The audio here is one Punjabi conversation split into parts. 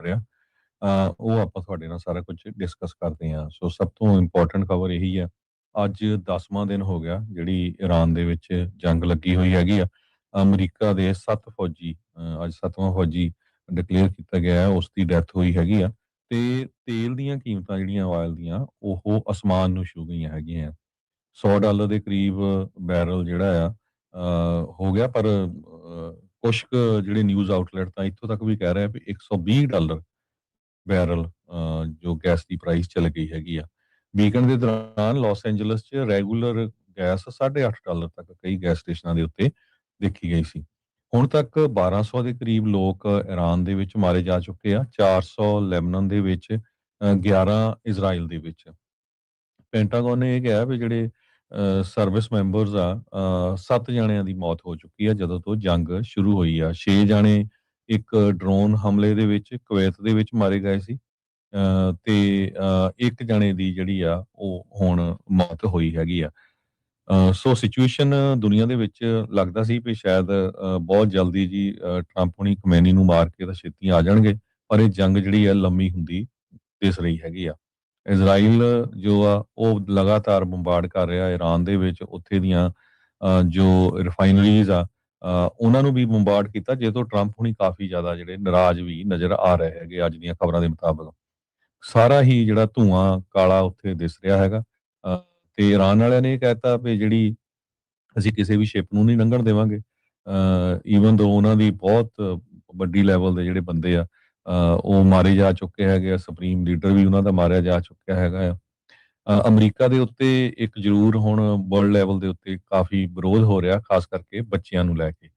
ਰਿਹਾ। ਉਹ ਆਪਾਂ ਤੁਹਾਡੇ ਨਾਲ ਸਾਰਾ ਕੁਝ ਡਿਸਕਸ ਕਰਦੇ ਹਾਂ। ਸੋ ਸਭ ਤੋਂ ਇੰਪੋਰਟੈਂਟ ਖਬਰ ਇਹੀ ਹੈ, ਅੱਜ 10ਵਾਂ ਦਿਨ ਹੋ ਗਿਆ ਜਿਹੜੀ ਈਰਾਨ ਦੇ ਵਿੱਚ ਜੰਗ ਲੱਗੀ ਹੋਈ ਹੈਗੀ ਆ। ਅਮਰੀਕਾ ਦੇ 7 ਫੌਜੀ ਅੱਜ 7ਵਾਂ ਫੌਜੀ ਡਿਕਲੇਅਰ ਕੀਤਾ ਗਿਆ ਹੈ, ਉਸ ਦੀ ਡੈਥ ਹੋਈ ਹੈਗੀ ਆ। ਤੇ ਤੇਲ ਦੀਆਂ ਕੀਮਤਾਂ ਜਿਹੜੀਆਂ ਆਇਲ ਦੀਆਂ ਉਹ ਅਸਮਾਨ ਨੂੰ ਛੂ ਗਈਆਂ ਹੈਗੀਆਂ। $100 ਦੇ ਕਰੀਬ ਬੈਰਲ ਜਿਹੜਾ ਆ ਹੋ ਗਿਆ, ਪਰ ਕੁਛ ਕੁ ਜਿਹੜੇ ਨਿਊਜ਼ ਆਊਟਲੈਟ ਤਾਂ ਇੱਥੋਂ ਤੱਕ ਵੀ ਕਹਿ ਰਹੇ ਆ ਵੀ $120 ਬੈਰਲ ਜੋ ਗੈਸ ਦੀ ਪ੍ਰਾਈਸ ਚੱਲ ਗਈ ਹੈਗੀ ਆ। ਵੀਕਐਂਡ ਦੇ ਦੌਰਾਨ ਲਾਸ ਐਂਜਲਸ 'ਚ ਰੈਗੂਲਰ ਗੈਸ $8.5 ਤੱਕ ਕਈ ਗੈਸ ਸਟੇਸ਼ਨਾਂ ਦੇ ਉੱਤੇ ਦੇਖੀ ਗਈ ਸੀ। ਹੁਣ ਤੱਕ 1200 ਦੇ ਕਰੀਬ ਲੋਕ ਈਰਾਨ ਦੇ ਵਿੱਚ ਮਾਰੇ ਜਾ ਚੁੱਕੇ ਆ, 400 ਲੈਬਨਾਨ ਦੇ ਵਿੱਚ, 11 ਇਜ਼ਰਾਈਲ ਦੇ ਵਿੱਚ। ਪੈਂਟਾਗਨ ਨੇ ਇਹ ਕਿਹਾ ਵੀ ਜਿਹੜੇ ਸਰਵਿਸ ਮੈਂਬਰਸ ਆ 7 ਜਣਿਆਂ ਦੀ ਮੌਤ ਹੋ ਚੁੱਕੀ ਆ ਜਦੋਂ ਤੋਂ ਜੰਗ ਸ਼ੁਰੂ ਹੋਈ ਆ। 6 ਜਣੇ ਇੱਕ ਡਰੋਨ ਹਮਲੇ ਦੇ ਵਿੱਚ ਕੁਵੈਤ ਦੇ ਵਿੱਚ ਮਾਰੇ ਗਏ ਸੀ, ਤੇ ਇੱਕ ਜਣੇ ਦੀ ਜਿਹੜੀ ਆ ਉਹ ਹੁਣ ਮੌਤ ਹੋਈ ਹੈਗੀ ਆ। ਸੋ ਸਿਚੁਏਸ਼ਨ ਦੁਨੀਆ ਦੇ ਵਿੱਚ ਲੱਗਦਾ ਸੀ ਵੀ ਸ਼ਾਇਦ ਬਹੁਤ ਜਲਦੀ ਜੀ ਟਰੰਪ ਹੁਣੀ ਖਮੇਨੀ ਨੂੰ ਮਾਰ ਕੇ ਤਾਂ ਛੇਤੀ ਆ ਜਾਣਗੇ, ਪਰ ਇਹ ਜੰਗ ਜਿਹੜੀ ਆ ਲੰਮੀ ਹੁੰਦੀ ਦਿਸ ਰਹੀ ਹੈਗੀ ਆ। ਇਜ਼ਰਾਈਲ ਜੋ ਆ ਉਹ ਲਗਾਤਾਰ ਬੰਬਾਰਡ ਕਰ ਰਿਹਾ ਈਰਾਨ ਦੇ ਵਿੱਚ, ਉੱਥੇ ਦੀਆਂ ਜੋ ਰਿਫਾਈਨਰੀਜ਼ ਆ ਉਹਨਾਂ ਨੂੰ ਵੀ ਬੰਬਾਰਡ ਕੀਤਾ, ਜੇ ਤੋਂ ਟਰੰਪ ਹੁਣੀ ਕਾਫੀ ਜ਼ਿਆਦਾ ਜਿਹੜੇ ਨਾਰਾਜ਼ ਵੀ ਨਜ਼ਰ ਆ ਰਹੇ ਹੈਗੇ ਅੱਜ ਦੀਆਂ ਖਬਰਾਂ ਦੇ ਮੁਤਾਬਕ। ਸਾਰਾ ਹੀ ਜਿਹੜਾ ਧੂਆਂ ਕਾਲਾ ਉੱਥੇ ਦਿਸ ਰਿਹਾ ਹੈਗਾ। ਤੇ ਈਰਾਨ ਵਾਲਿਆਂ ਨੇ ਇਹ ਕਹਿਤਾ ਵੀ ਜਿਹੜੀ ਅਸੀਂ ਕਿਸੇ ਵੀ ਸ਼ਿਪ ਨੂੰ ਨਹੀਂ ਲੰਘਣ ਦੇਵਾਂਗੇ, ਈਵਨ ਦੋ ਉਹਨਾਂ ਦੀ ਬਹੁਤ ਵੱਡੀ ਲੈਵਲ ਦੇ ਜਿਹੜੇ ਬੰਦੇ ਆ ਉਹ ਮਾਰੇ ਜਾ ਚੁੱਕੇ ਹੈਗੇ ਆ, ਸੁਪਰੀਮ ਲੀਡਰ ਵੀ ਉਹਨਾਂ ਦਾ ਮਾਰਿਆ ਜਾ ਚੁੱਕਿਆ ਹੈਗਾ ਆ। ਅਮਰੀਕਾ ਦੇ ਉੱਤੇ ਇੱਕ ਜ਼ਰੂਰ ਹੁਣ ਵਰਲਡ ਲੈਵਲ ਦੇ ਉੱਤੇ ਕਾਫੀ ਵਿਰੋਧ ਹੋ ਰਿਹਾ, ਖਾਸ ਕਰਕੇ ਬੱਚਿਆਂ ਨੂੰ ਲੈ ਕੇ।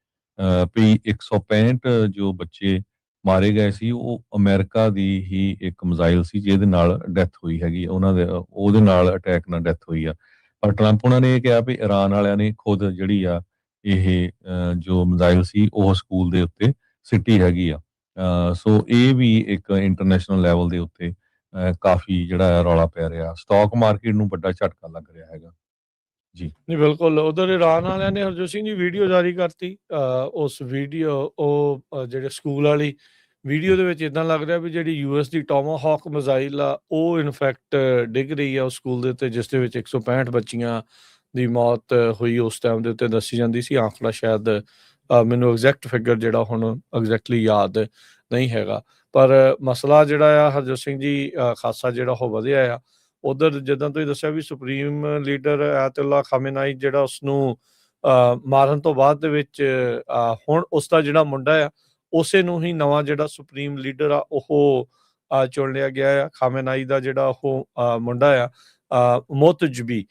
ਵੀ 165 ਜੋ ਬੱਚੇ ਮਾਰੇ ਗਏ ਸੀ ਉਹ ਅਮਰੀਕਾ ਦੀ ਹੀ ਇੱਕ ਮਿਜ਼ਾਈਲ ਸੀ ਜਿਹਦੇ ਨਾਲ ਡੈਥ ਹੋਈ ਹੈਗੀ, ਉਹਨਾਂ ਦੇ ਉਹਦੇ ਨਾਲ ਅਟੈਕ ਨਾਲ ਡੈਥ ਹੋਈ ਆ। ਪਰ ਟਰੰਪ ਉਹਨਾਂ ਨੇ ਇਹ ਕਿਹਾ ਵੀ ਈਰਾਨ ਵਾਲਿਆਂ ਨੇ ਖੁਦ ਜਿਹੜੀ ਆ ਇਹ ਜੋ ਮਿਜ਼ਾਈਲ ਸੀ ਉਹ ਸਕੂਲ ਦੇ ਉੱਤੇ ਸਿੱਟੀ ਹੈਗੀ ਆ। ਸੋ ਇਹ ਵੀ ਇੱਕ ਇੰਟਰਨੈਸ਼ਨਲ ਲੈਵਲ ਦੇ ਉੱਤੇ ਕਾਫੀ ਜਿਹੜਾ ਹੈ ਰੌਲਾ ਪੈ ਰਿਹਾ, ਸਟਾਕ ਮਾਰਕੀਟ ਨੂੰ ਵੱਡਾ ਝਟਕਾ ਲੱਗ ਰਿਹਾ ਹੈਗਾ ਜੀ। ਨਹੀਂ ਬਿਲਕੁਲ, ਉਧਰ ਈਰਾਨ ਵਾਲਿਆਂ ਨੇ ਹਰਜੋਤ ਸਿੰਘ ਜੀ ਵੀਡੀਓ ਜਾਰੀ ਕਰਤੀ। ਉਸ ਵੀਡੀਓ ਉਹ ਜਿਹੜੇ ਸਕੂਲ ਵਾਲੀ ਵੀਡੀਓ ਦੇ ਵਿੱਚ ਇਦਾਂ ਲੱਗ ਰਿਹਾ ਵੀ ਜਿਹੜੀ ਯੂਐਸ ਦੀ ਟੋਮਾਹੌਕ ਮਿਜ਼ਾਈਲ ਆ ਉਹ ਇਨਫੈਕਟ ਡਿੱਗ ਰਹੀ ਆ ਉਸ ਸਕੂਲ ਦੇ ਉੱਤੇ, ਜਿਸ ਦੇ ਵਿੱਚ 165 ਬੱਚੀਆਂ ਦੀ ਮੌਤ ਹੋਈ ਉਸ ਟਾਈਮ ਦੇ ਉੱਤੇ ਦੱਸੀ ਜਾਂਦੀ ਸੀ। ਆਂਕੜਾ ਸ਼ਾਇਦ ਮੈਨੂੰ ਐਗਜ਼ੈਕਟ ਫਿਗਰ ਜਿਹੜਾ ਹੁਣ ਐਗਜ਼ੈਕਟਲੀ ਯਾਦ ਨਹੀਂ ਹੈਗਾ, ਪਰ ਮਸਲਾ ਜਿਹੜਾ ਆ ਹਰਜੋਤ ਸਿੰਘ ਜੀ ਖਾਸਾ ਜਿਹੜਾ ਉਹ ਵਧਿਆ ਆ। ਉਧਰ ਜਿੱਦਾਂ ਤੁਸੀਂ ਦੱਸਿਆ ਵੀ ਸੁਪਰੀਮ ਲੀਡਰ ਆਇਤੁੱਲਾ ਖਾਮੇਨਾਈ ਜਿਹੜਾ ਉਸਨੂੰ ਮਾਰਨ ਤੋਂ ਬਾਅਦ ਦੇ ਵਿੱਚ ਹੁਣ ਉਸ ਦਾ ਜਿਹੜਾ ਮੁੰਡਾ ਆ ਉਸੇ ਨੂੰ ਹੀ ਨਵਾਂ ਜਿਹੜਾ ਸੁਪਰੀਮ ਲੀਡਰ ਆ ਉਹ ਚੁਣ ਲਿਆ ਗਿਆ ਆ। ਖਾਮੇਨਾਈ ਦਾ ਜਿਹੜਾ ਉਹ ਮੁੰਡਾ ਆ ਮੋਤਜਬੀ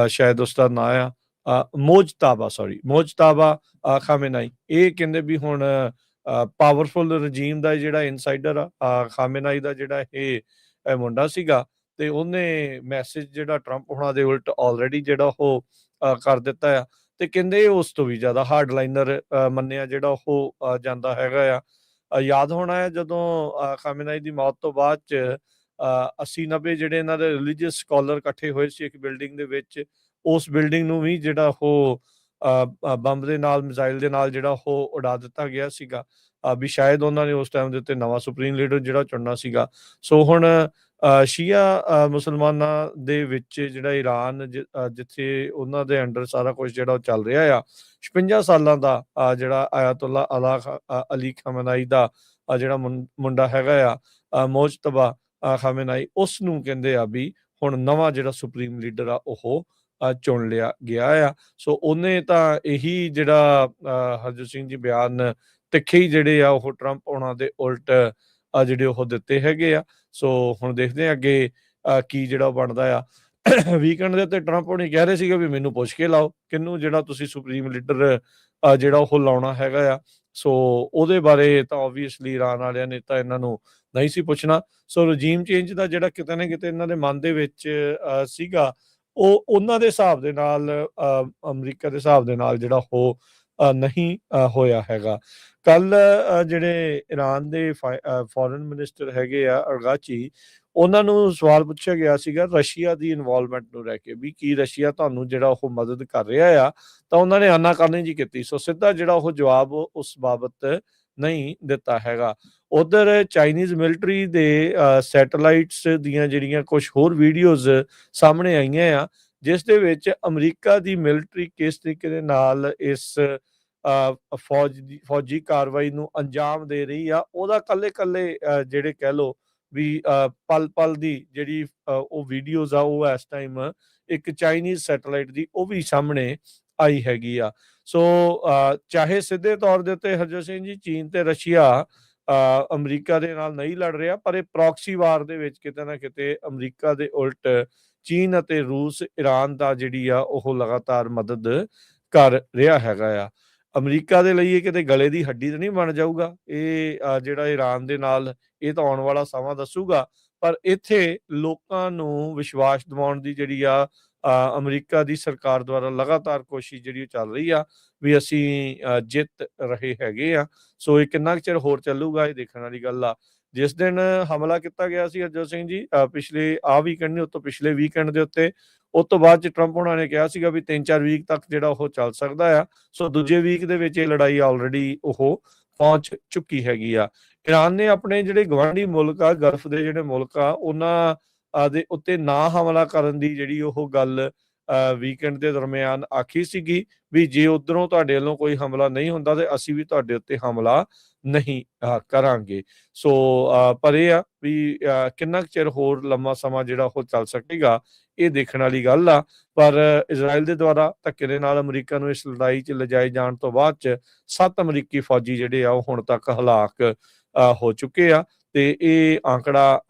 ਸ਼ਾਇਦ ਉਸ ਦਾ ਨਾਂ ਆ, ਮੋਜਤਾਬਾ ਖਾਮੇਨਾਈ। ਇਹ ਕਹਿੰਦੇ ਵੀ ਹੁਣ ਪਾਵਰਫੁਲ ਰਜੀਮ ਦਾ ਜਿਹੜਾ ਇਨਸਾਈਡਰ ਆ ਖਾਮੇਨਾਈ ਦਾ ਜਿਹੜਾ ਇਹ ਮੁੰਡਾ ਸੀਗਾ, ਤੇ ਉਹਨੇ ਮੈਸੇਜ ਜਿਹੜਾ ਟਰੰਪ ਹੋਣਾ ਦੇ ਉਲਟ ਆਲਰੇਡੀ ਜਿਹੜਾ ਉਹ ਕਰ ਦਿੱਤਾ ਆ। ਤੇ ਕਹਿੰਦੇ ਉਸ ਤੋਂ ਵੀ ਜ਼ਿਆਦਾ ਹਾਰਡ ਲਾਈਨਰ ਮੰਨਿਆ ਜਿਹੜਾ ਉਹ ਜਾਂਦਾ ਹੈਗਾ ਆ। ਯਾਦ ਹੋਣਾ ਹੈ ਜਦੋਂ ਖਾਮੇਨਾਈ ਦੀ ਮੌਤ ਤੋਂ ਬਾਅਦ 'ਚ 80-90 ਜਿਹੜੇ ਇਹਨਾਂ ਦੇ ਰਿਲੀਜੀਅਸ ਸਕਾਲਰ ਇਕੱਠੇ ਹੋਏ ਸੀ ਇੱਕ ਬਿਲਡਿੰਗ ਦੇ ਵਿੱਚ, ਉਸ ਬਿਲਡਿੰਗ ਨੂੰ ਵੀ ਜਿਹੜਾ ਉਹ ਬੰਬ ਦੇ ਨਾਲ, ਮਿਜ਼ਾਈਲ ਦੇ ਨਾਲ ਜਿਹੜਾ ਉਹ ਉਡਾ ਦਿੱਤਾ ਗਿਆ ਸੀਗਾ, ਵੀ ਸ਼ਾਇਦ ਉਹਨਾਂ ਨੇ ਉਸ ਟਾਈਮ ਦੇ ਉੱਤੇ ਨਵਾਂ ਸੁਪਰੀਮ ਲੀਡਰ ਜਿਹੜਾ ਚੁਣਨਾ ਸੀਗਾ। ਸੋ ਹੁਣ ਸ਼ੀਆ ਮੁਸਲਮਾਨਾਂ ਦੇ ਵਿੱਚ ਜਿਹੜਾ ਈਰਾਨ ਜਿੱਥੇ ਉਹਨਾਂ ਦੇ ਅੰਡਰ ਸਾਰਾ ਕੁਝ ਜਿਹੜਾ ਉਹ ਚੱਲ ਰਿਹਾ ਆ, 56 ਸਾਲਾਂ ਦਾ ਜਿਹੜਾ ਆਇਤੁੱਲਾ ਅਲੀ ਖਾਮੇਨਾਈ ਦਾ ਜਿਹੜਾ ਮੁੰਡਾ ਹੈਗਾ ਆ ਮੋਜਤਬਾ ਖਾਮੇਨਾਈ, ਉਸ ਨੂੰ ਕਹਿੰਦੇ ਆ ਵੀ ਹੁਣ ਨਵਾਂ ਜਿਹੜਾ ਸੁਪਰੀਮ ਲੀਡਰ ਆ ਉਹ ਚੁਣ ਲਿਆ ਗਿਆ ਆ। ਸੋ ਉਹਨੇ ਤਾਂ ਇਹੀ ਜਿਹੜਾ ਹਰਜੋਤ ਸਿੰਘ ਜੀ ਬਿਆਨ ਤਿੱਖੇ ਹੀ ਜਿਹੜੇ ਆ ਉਹ ਟਰੰਪ ਉਹਨਾਂ ਦੇ ਉਲਟ ਜਿਹੜੇ ਉਹ ਦਿੱਤੇ ਹੈਗੇ ਆ। ਸੋ ਹੁਣ ਦੇਖਦੇ ਆ ਅੱਗੇ ਕੀ ਜਿਹੜਾ ਬਣਦਾ ਆ। ਵੀਕਐਂਡ ਦੇ ਉੱਤੇ ਟਰੰਪ ਹੋਣੀ ਕਹਿ ਰਹੇ ਸੀਗੇ ਵੀ ਮੈਨੂੰ ਪੁੱਛ ਕੇ ਲਾਓ ਕਿਹਨੂੰ ਜਿਹੜਾ ਤੁਸੀਂ ਸੁਪਰੀਮ ਲੀਡਰ ਜਿਹੜਾ ਉਹ ਲਾਉਣਾ ਹੈਗਾ ਆ। ਸੋ ਉਹਦੇ ਬਾਰੇ ਤਾਂ ਓਬਵੀਅਸਲੀ ਈਰਾਨ ਵਾਲਿਆਂ ਨੇ ਤਾਂ ਇਹਨਾਂ ਨੂੰ ਨਹੀਂ ਸੀ ਪੁੱਛਣਾ। ਸੋ ਰਜੀਮ ਚੇਂਜ ਦਾ ਜਿਹੜਾ ਕਿਤੇ ਨਾ ਕਿਤੇ ਇਹਨਾਂ ਦੇ ਮਨ ਦੇ ਵਿੱਚ ਸੀਗਾ, ਉਹ ਉਹਨਾਂ ਦੇ ਹਿਸਾਬ ਦੇ ਨਾਲ ਅਮਰੀਕਾ ਦੇ ਹਿਸਾਬ ਦੇ ਨਾਲ ਜਿਹੜਾ ਉਹ ਨਹੀਂ ਹੋਇਆ ਹੈਗਾ। ਕੱਲ ਜਿਹੜੇ ਈਰਾਨ ਦੇ ਫੋਰਨ ਮਿਨਿਸਟਰ ਹੈਗੇ ਆ ਅਰਗਾਚੀ, ਉਹਨਾਂ ਨੂੰ ਸਵਾਲ ਪੁੱਛਿਆ ਗਿਆ ਸੀਗਾ ਰਸ਼ੀਆ ਦੀ ਇਨਵੋਲਵਮੈਂਟ ਨੂੰ ਲੈ ਕੇ, ਵੀ ਕੀ ਰਸ਼ੀਆ ਤੁਹਾਨੂੰ ਜਿਹੜਾ ਉਹ ਮਦਦ ਕਰ ਰਿਹਾ ਆ, ਤਾਂ ਉਹਨਾਂ ਨੇ ਆਨਾਕਾਨੀ ਜੀ ਕੀਤੀ। ਸੋ ਸਿੱਧਾ ਜਿਹੜਾ ਉਹ ਜਵਾਬ ਉਸ ਬਾਬਤ ਨਹੀਂ ਦਿੱਤਾ ਹੈਗਾ। ਉਧਰ ਚਾਈਨੀਜ਼ ਮਿਲਟਰੀ ਦੇ ਸੈਟੇਲਾਈਟਸ ਦੀਆਂ ਜਿਹੜੀਆਂ ਕੁਝ ਹੋਰ ਵੀਡੀਓਜ਼ ਸਾਹਮਣੇ ਆਈਆਂ ਆ, ਜਿਸ ਦੇ ਵਿੱਚ ਅਮਰੀਕਾ ਦੀ ਮਿਲਟਰੀ ਕਿਸ ਤਰੀਕੇ ਦੇ ਨਾਲ ਇਸ ਫੌਜੀ ਕਾਰਵਾਈ ਨੂੰ ਅੰਜਾਮ ਦੇ ਰਹੀ ਆ, ਉਹਦਾ ਕੱਲੇ-ਕੱਲੇ ਜਿਹੜੇ ਕਹਿ ਲਓ ਵੀ ਪਲ-ਪਲ ਦੀ ਜਿਹੜੀ ਉਹ ਵੀਡੀਓਜ਼ ਆ, ਉਹ ਇਸ ਟਾਈਮ ਇੱਕ ਚਾਈਨੀਜ਼ ਸੈਟੇਲਾਈਟ ਦੀ ਉਹ ਵੀ ਸਾਹਮਣੇ ਆਈ ਹੈਗੀ ਆ। ਸੋ ਚਾਹੇ ਸਿੱਧੇ ਤੌਰ ਦੇ ਉੱਤੇ ਹਰਜੋਤ ਸਿੰਘ ਜੀ ਚੀਨ ਤੇ ਰਸ਼ੀਆ ਅਮਰੀਕਾ ਦੇ ਨਾਲ ਨਹੀਂ ਲੜ ਰਿਹਾ, ਪਰ ਇਹ ਪ੍ਰੌਕਸੀ ਵਾਰ ਦੇ ਵਿੱਚ ਕਿਤੇ ਨਾ ਕਿਤੇ ਅਮਰੀਕਾ ਦੇ ਉਲਟ ਚੀਨ ਅਤੇ ਰੂਸ ਈਰਾਨ ਦਾ ਜਿਹੜੀ ਆ ਉਹ ਲਗਾਤਾਰ ਮਦਦ ਕਰ ਰਿਹਾ ਹੈਗਾ ਆ। ਅਮਰੀਕਾ ਦੇ ਲਈ ਇਹ ਕਿਤੇ ਗਲੇ ਦੀ ਹੱਡੀ ਤਾਂ ਨਹੀਂ ਬਣ ਜਾਊਗਾ ਇਹ ਜਿਹੜਾ ਈਰਾਨ ਦੇ ਨਾਲ, ਇਹ ਤਾਂ ਆਉਣ ਵਾਲਾ ਸਮਾਂ ਦੱਸੂਗਾ। ਪਰ ਇੱਥੇ ਲੋਕਾਂ ਨੂੰ ਵਿਸ਼ਵਾਸ ਦਿਵਾਉਣ ਦੀ ਜਿਹੜੀ ਆ ਅਮਰੀਕਾ ਦੀ ਸਰਕਾਰ ਦੁਆਰਾ ਲਗਾਤਾਰ ਕੋਸ਼ਿਸ਼ ਜਿਹੜੀ ਉਹ ਚੱਲ ਰਹੀ ਆ ਵੀ ਅਸੀਂ ਜਿੱਤ ਰਹੇ ਹੈਗੇ ਆ। ਸੋ ਇਹ ਕਿੰਨਾ ਕੁ ਚਿਰ ਹੋਰ ਚੱਲੂਗਾ, ਇਹ ਦੇਖਣ ਵਾਲੀ ਗੱਲ ਆ। ਜਿਸ ਦਿਨ ਹਮਲਾ ਕੀਤਾ ਗਿਆ ਸੀ ਹਰਜੋਤ ਸਿੰਘ ਜੀ ਪਿਛਲੇ ਵੀਕਐਂਡ ਨਹੀਂ, ਉਹ ਤੋਂ ਪਿਛਲੇ ਵੀਕਐਂਡ ਦੇ ਉੱਤੇ, ਉਸ ਤੋਂ ਬਾਅਦ ਚ ਟਰੰਪ ਉਹਨਾਂ ਨੇ ਕਿਹਾ ਸੀਗਾ ਵੀ 3-4 ਵੀਕ ਤੱਕ ਜਿਹੜਾ ਉਹ ਚੱਲ ਸਕਦਾ ਆ। ਸੋ ਦੂਜੇ ਵੀਕ ਦੇ ਵਿੱਚ ਇਹ ਲੜਾਈ ਆਲਰੇਡੀ ਉਹ ਪਹੁੰਚ ਚੁੱਕੀ ਹੈਗੀ ਆ। ਈਰਾਨ ਨੇ ਆਪਣੇ ਜਿਹੜੇ ਗਵਾਂਢੀ ਮੁਲਕ ਆ, ਗਲਫ ਦੇ ਜਿਹੜੇ ਮੁਲਕ ਆ, ਉਹਨਾਂ ਦੇ ਉੱਤੇ ਨਾ ਹਮਲਾ ਕਰਨ ਦੀ ਜਿਹੜੀ ਉਹ ਗੱਲ ਵੀਕਐਂਡ ਦੇ ਦਰਮਿਆਨ ਆਖੀ ਸੀਗੀ ਵੀ ਜੇ ਉਧਰੋਂ ਤੁਹਾਡੇ ਵੱਲੋਂ ਕੋਈ ਹਮਲਾ ਨਹੀਂ ਹੁੰਦਾ ਤੇ ਅਸੀਂ ਵੀ ਤੁਹਾਡੇ ਉੱਤੇ ਹਮਲਾ ਨਹੀਂ ਕਰਾਂਗੇ। ਸੋ ਪਰ ਇਹ ਆ ਵੀ ਕਿੰਨਾ ਕੁ ਚਿਰ ਹੋਰ ਲੰਮਾ ਸਮਾਂ ਜਿਹੜਾ ਉਹ ਚੱਲ ਸਕੇਗਾ, ਇਹ ਦੇਖਣ ਵਾਲੀ ਗੱਲ ਆ। ਪਰ ਇਜ਼ਰਾਈਲ ਦੇ ਦੁਆਰਾ ਧੱਕੇ ਦੇ ਨਾਲ ਅਮਰੀਕਾ ਨੂੰ ਇਸ ਲੜਾਈ 'ਚ ਲਿਜਾਏ ਜਾਣ ਤੋਂ ਬਾਅਦ 'ਚ 7 ਅਮਰੀਕੀ ਫੌਜੀ ਜਿਹੜੇ ਆ ਉਹ ਹੁਣ ਤੱਕ ਹਲਾਕ ਹੋ ਚੁੱਕੇ ਆ ਤੇ ਇਹ ਆંકੜਾ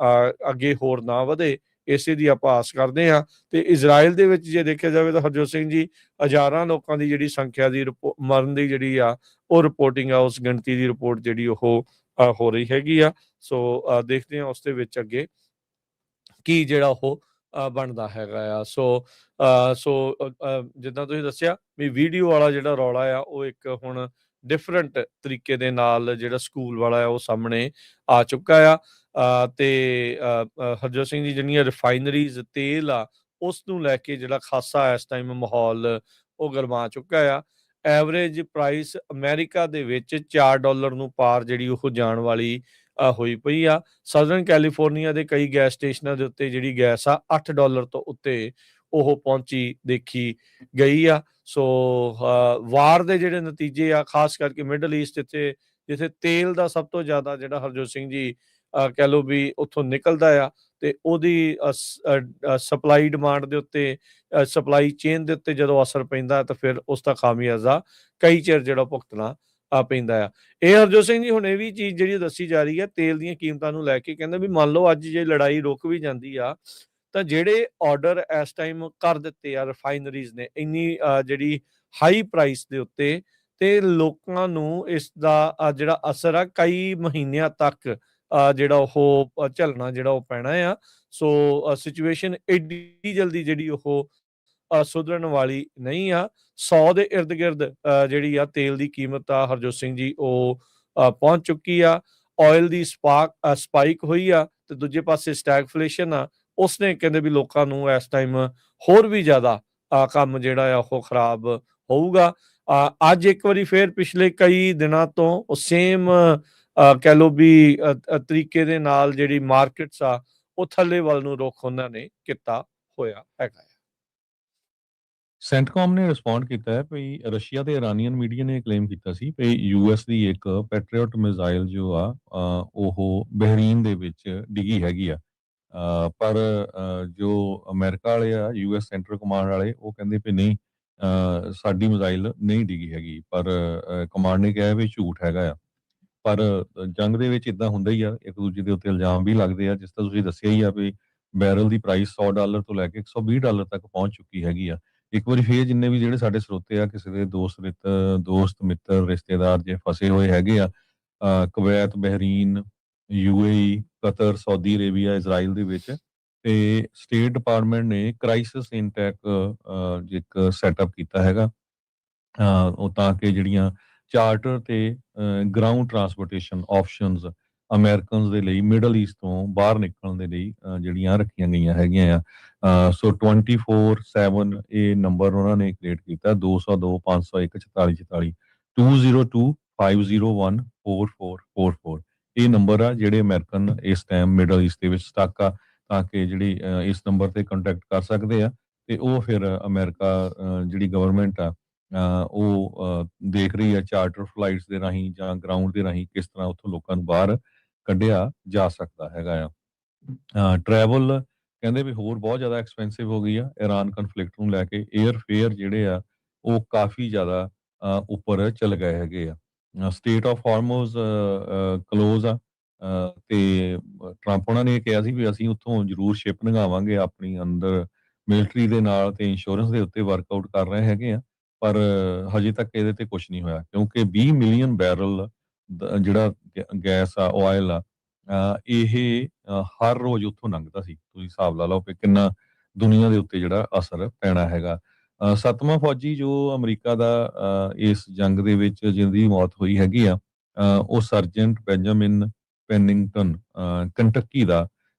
ਅੱਗੇ ਹੋਰ ਨਾ ਵਧੇ, ਇਸੇ ਦੀ ਆਪਾਂ ਆਸ ਕਰਦੇ ਹਾਂ। ਤੇ ਇਜ਼ਰਾਈਲ ਦੇ ਵਿੱਚ ਜੇ ਦੇਖਿਆ ਜਾਵੇ ਤਾਂ ਹਰਜੋਤ ਸਿੰਘ ਜੀ ਹਜ਼ਾਰਾਂ ਲੋਕਾਂ ਦੀ ਜਿਹੜੀ ਸੰਖਿਆ ਦੀ ਮਰਨ ਦੀ ਜਿਹੜੀ ਆ ਉਹ ਰਿਪੋਰਟਿੰਗ ਆ, ਉਸ ਗਿਣਤੀ ਦੀ ਰਿਪੋਰਟ ਜਿਹੜੀ ਉਹ ਹੋ ਰਹੀ ਹੈਗੀ ਆ। ਸੋ ਦੇਖਦੇ ਹਾਂ ਉਸ ਦੇ ਵਿੱਚ ਅੱਗੇ ਕੀ ਜਿਹੜਾ ਉਹ ਬਣਦਾ ਹੈਗਾ ਆ। ਸੋ ਜਿੱਦਾਂ ਤੁਸੀਂ ਦੱਸਿਆ ਵੀ ਵੀਡੀਓ ਵਾਲਾ ਜਿਹੜਾ ਰੌਲਾ ਆ ਉਹ ਇੱਕ ਹੁਣ ਡਿਫਰੈਂਟ ਤਰੀਕੇ ਦੇ ਨਾਲ ਜਿਹੜਾ ਸਕੂਲ ਵਾਲਾ ਆ ਉਹ ਸਾਹਮਣੇ ਆ ਚੁੱਕਾ ਆ। ਤੇ ਹਰਜੋਤ ਸਿੰਘ ਜੀ ਜਿਹੜੀਆਂ ਰਿਫਾਈਨਰੀਜ਼ ਤੇਲ ਆ ਉਸ ਨੂੰ ਲੈ ਕੇ ਜਿਹੜਾ ਖਾਸਾ ਇਸ ਟਾਈਮ ਮਾਹੌਲ ਉਹ ਗਰਮਾ ਚੁੱਕਾ ਆ। ਐਵਰੇਜ ਪ੍ਰਾਈਸ ਅਮਰੀਕਾ ਦੇ ਵਿੱਚ $4 ਨੂੰ ਪਾਰ ਜਿਹੜੀ ਉਹ ਜਾਣ ਵਾਲੀ ਹੋਈ ਪਈ ਆ। ਸਾਊਦਰਨ ਕੈਲੀਫੋਰਨੀਆ ਦੇ ਕਈ ਗੈਸ ਸਟੇਸ਼ਨਾਂ ਦੇ ਉੱਤੇ ਜਿਹੜੀ ਗੈਸ ਆ $8 ਤੋਂ ਉੱਤੇ ਉਹ ਪਹੁੰਚੀ ਦੇਖੀ ਗਈ ਆ। ਸੋ ਵਾਰ ਦੇ ਜਿਹੜੇ ਨਤੀਜੇ ਆ, ਖਾਸ ਕਰਕੇ ਮਿਡਲ ਈਸਟ ਜਿੱਥੇ ਤੇਲ ਦਾ ਸਭ ਤੋਂ ਜ਼ਿਆਦਾ ਜਿਹੜਾ ਹਰਜੋਤ ਸਿੰਘ ਜੀ ਕਹਿ ਲਓ ਵੀ ਉੱਥੋਂ ਨਿਕਲਦਾ ਆ ਤੇ ਉਹਦੀ ਸਪਲਾਈ ਡਿਮਾਂਡ ਦੇ ਉੱਤੇ, ਸਪਲਾਈ ਚੇਨ ਦੇ ਉੱਤੇ ਜਦੋਂ ਅਸਰ ਪੈਂਦਾ ਤਾਂ ਫਿਰ ਉਸ ਦਾ ਖਾਮਿਆਜ਼ਾ ਕਈ ਚਿਰ ਜਿਹੜਾ ਭੁਗਤਣਾ ਪੈਂਦਾ ਆ। ਇਹ ਹਰਜੋਤ ਸਿੰਘ ਜੀ ਹੁਣ ਇਹ ਵੀ ਚੀਜ਼ ਜਿਹੜੀ ਦੱਸੀ ਜਾ ਰਹੀ ਹੈ ਤੇਲ ਦੀਆਂ ਕੀਮਤਾਂ ਨੂੰ ਲੈ ਕੇ, ਕਹਿੰਦੇ ਵੀ ਮੰਨ ਲਓ ਅੱਜ ਜੇ ਲੜਾਈ ਰੁਕ ਵੀ ਜਾਂਦੀ ਆ ਤਾਂ ਜਿਹੜੇ ਆਰਡਰ ਇਸ ਟਾਈਮ ਕਰ ਦਿੱਤੇ ਆ ਰਿਫਾਈਨਰੀਜ਼ ਨੇ ਇੰਨੀ ਜਿਹੜੀ ਹਾਈ ਪ੍ਰਾਈਸ ਦੇ ਉੱਤੇ, ਤੇ ਲੋਕਾਂ ਨੂੰ ਇਸ ਦਾ ਜਿਹੜਾ ਅਸਰ ਆ ਕਈ ਮਹੀਨਿਆਂ ਤੱਕ ਜਿਹੜਾ ਉਹ ਝੱਲਣਾ ਜਿਹੜਾ ਉਹ ਪੈਣਾ ਆ। ਸੋ ਸਿਚੁਏਸ਼ਨ ਏਡੀ ਜਲਦੀ ਜਿਹੜੀ ਉਹ ਸੁਧਰਨ ਵਾਲੀ ਨਹੀਂ ਆ। 100 ਦੇ ਇਰਦ ਗਿਰਦ ਜਿਹੜੀ ਆ ਤੇਲ ਦੀ ਕੀਮਤ ਆ ਹਰਜੋਤ ਸਿੰਘ ਜੀ ਉਹ ਪਹੁੰਚ ਚੁੱਕੀ ਆ। ਆਇਲ ਦੀ ਸਪਾਈਕ ਹੋਈ ਆ ਤੇ ਦੂਜੇ ਪਾਸੇ ਸਟੈਗਫਲੇਸ਼ਨ ਆ, ਉਸਨੇ ਕਹਿੰਦੇ ਵੀ ਲੋਕਾਂ ਨੂੰ ਇਸ ਟਾਈਮ ਹੋਰ ਵੀ ਜ਼ਿਆਦਾ ਕੰਮ ਜਿਹੜਾ ਆ ਉਹ ਖਰਾਬ ਹੋਊਗਾ। ਅੱਜ ਇੱਕ ਵਾਰੀ ਫੇਰ ਪਿਛਲੇ ਕਈ ਦਿਨਾਂ ਤੋਂ ਸੇਮ ਕਹਿ ਲਓ ਵੀ ਤਰੀਕੇ ਦੇ ਨਾਲ ਜਿਹੜੀ ਮਾਰਕੀਟਸ ਆ ਉਹ ਥੱਲੇ ਵੱਲ ਨੂੰ ਰੁੱਖ ਉਹਨਾਂ ਨੇ ਕੀਤਾ ਹੋਇਆ ਹੈਗਾ। ਸੈਂਟਕੌਮ ਨੇ ਰਿਸਪੌਂਡ ਕੀਤਾ ਹੈ ਵੀ ਰਸ਼ੀਆ ਤੇ ਇਰਾਨੀਅਨ ਮੀਡੀਆ ਨੇ ਕਲੇਮ ਕੀਤਾ ਸੀ ਵੀ ਯੂਐਸ ਦੀ ਇੱਕ ਪੈਟਰੀਅਟ ਮਿਜ਼ਾਈਲ ਜੋ ਆ ਉਹ ਬਹਿਰੀਨ ਦੇ ਵਿੱਚ ਡਿੱਗੀ ਹੈਗੀ ਆ। ਪਰ ਜੋ ਅਮਰੀਕਾ ਵਾਲੇ ਆ, ਯੂਐਸ ਸੈਂਟਰਲ ਕਮਾਂਡ ਵਾਲੇ, ਉਹ ਕਹਿੰਦੇ ਵੀ ਨਹੀਂ ਸਾਡੀ ਮਿਜ਼ਾਈਲ ਨਹੀਂ ਡਿੱਗੀ ਹੈਗੀ। ਪਰ ਕਮਾਂਡ ਨੇ ਕਿਹਾ ਵੀ ਝੂਠ ਹੈਗਾ ਆ। ਪਰ ਜੰਗ ਦੇ ਵਿੱਚ ਇਦਾਂ ਹੁੰਦਾ ਹੀ ਆ, ਇੱਕ ਦੂਜੇ ਦੇ ਉੱਤੇ ਇਲਜ਼ਾਮ ਵੀ ਲੱਗਦੇ ਆ। ਜਿਸ ਤਰ੍ਹਾਂ ਤੁਸੀਂ ਦੱਸਿਆ ਹੀ ਆ ਵੀ ਬੈਰਲ ਦੀ ਪ੍ਰਾਈਸ $100 ਤੋਂ ਲੈ ਕੇ $120 ਤੱਕ ਪਹੁੰਚ ਚੁੱਕੀ ਹੈਗੀ ਆ। ਇੱਕ ਵਾਰੀ ਫੇਰ ਜਿੰਨੇ ਵੀ ਜਿਹੜੇ ਸਾਡੇ ਸਰੋਤੇ ਆ, ਕਿਸੇ ਦੇ ਦੋਸਤ ਮਿੱਤਰ ਰਿਸ਼ਤੇਦਾਰ ਜੇ ਫਸੇ ਹੋਏ ਹੈਗੇ ਆ Kuwait, Bahrain, UAE, Qatar, Saudi Arabia, Israel ਦੇ ਵਿੱਚ, ਤੇ ਸਟੇਟ ਡਿਪਾਰਟਮੈਂਟ ਨੇ ਕ੍ਰਾਈਸਿਸ ਇਨਟੈਕ ਇੱਕ ਸੈਟਅਪ ਕੀਤਾ ਹੈਗਾ ਉਹ ਤਾਂ ਕਿ ਜਿਹੜੀਆਂ ਚਾਰਟਰ ਤੇ ਗਰਾਊਂਡ ਟਰਾਂਸਪੋਰਟੇਸ਼ਨ ਆਪਸ਼ਨਸ ਅਮਰੀਕਨਸ ਦੇ ਲਈ ਮਿਡਲ ਈਸਟ ਤੋਂ ਬਾਹਰ ਨਿਕਲਣ ਦੇ ਲਈ ਜਿਹੜੀਆਂ ਰੱਖੀਆਂ ਗਈਆਂ ਹੈਗੀਆਂ ਆ। ਸੋ 24/7 ਇਹ ਨੰਬਰ ਉਹਨਾਂ ਨੇ ਕ੍ਰੀਏਟ ਕੀਤਾ 202 501 4444 202 50144444 ਇਹ ਨੰਬਰ ਆ ਜਿਹੜੇ ਅਮਰੀਕਨ ਇਸ ਟਾਈਮ ਮਿਡਲ ਈਸਟ ਦੇ ਵਿੱਚ ਸਟਕ ਆ, ਤਾਂ ਕਿ ਜਿਹੜੀ ਇਸ ਨੰਬਰ ਤੇ ਕੰਟੈਕਟ ਕਰ ਸਕਦੇ ਆ ਤੇ ਉਹ ਫਿਰ ਅਮਰੀਕਾ ਜਿਹੜੀ ਗਵਰਨਮੈਂਟ ਆ ਉਹ ਦੇਖ ਰਹੀ ਆ ਚਾਰਟਰ ਫਲਾਈਟਸ ਦੇ ਰਾਹੀਂ ਜਾਂ ਗਰਾਊਂਡ ਦੇ ਰਾਹੀਂ ਕਿਸ ਤਰ੍ਹਾਂ ਉੱਥੋਂ ਲੋਕਾਂ ਨੂੰ ਬਾਹਰ ਕੱਢਿਆ ਜਾ ਸਕਦਾ ਹੈਗਾ ਆ। ਟਰੈਵਲ ਕਹਿੰਦੇ ਵੀ ਹੋਰ ਬਹੁਤ ਜ਼ਿਆਦਾ ਐਕਸਪੈਂਸਿਵ ਹੋ ਗਈ ਆ ਇਰਾਨ ਕਨਫਲਿਕਟ ਨੂੰ ਲੈ ਕੇ। 에ਅਰ ਫੇਅਰ ਜਿਹੜੇ ਆ ਉਹ ਕਾਫੀ ਜ਼ਿਆਦਾ ਉੱਪਰ ਚਲ ਗਏ ਹੈਗੇ ਆ। ਸਟੇਟ ਆਫ ਹਾਰਮੋਜ਼ ਕਲੋਜ਼ ਆ ਤੇ ਟਰੰਪ ਉਹਨਾਂ ਨੇ ਇਹ ਕਿਹਾ ਸੀ ਵੀ ਅਸੀਂ ਉੱਥੋਂ ਜ਼ਰੂਰ ਸ਼ਿਪ ਲੰਘਾਵਾਂਗੇ ਆਪਣੀ ਅੰਦਰ ਮਿਲਟਰੀ ਦੇ ਨਾਲ ਤੇ ਇੰਸ਼ੋਰੈਂਸ ਦੇ ਉੱਤੇ ਵਰਕਆਊਟ ਕਰ ਰਹੇ ਹੈਗੇ ਆ, ਪਰ ਹਜੇ ਤੱਕ ਇਹਦੇ ਤੇ ਕੁਝ ਨਹੀਂ ਹੋਇਆ ਕਿਉਂਕਿ 20 ਮਿਲੀਅਨ ਬੈਰਲ ਜਿਹੜਾ ਗੈਸ ਆ ਆਇਲ ਆ ਇਹ ਹਰ ਰੋਜ਼ ਉੱਥੋਂ ਲੰਘਦਾ ਸੀ। ਤੁਸੀਂ ਹਿਸਾਬ ਲਾ ਲਓ ਕਿ ਕਿੰਨਾ ਦੁਨੀਆ ਦੇ ਉੱਤੇ ਜਿਹੜਾ ਅਸਰ ਪੈਣਾ ਹੈਗਾ। 7ਵਾਂ ਫੌਜੀ ਜੋ ਅਮਰੀਕਾ ਦਾ ਇਸ ਜੰਗ ਦੇ ਵਿੱਚ ਜਿਹਦੀ ਮੌਤ ਹੋਈ ਹੈਗੀ ਆ ਉਹ ਸਰਜੈਂਟ ਬੈਂਜਾਮਿਨ ਪੈਨਿੰਗਟਨ ਕੰਟਕੀ ਦਾ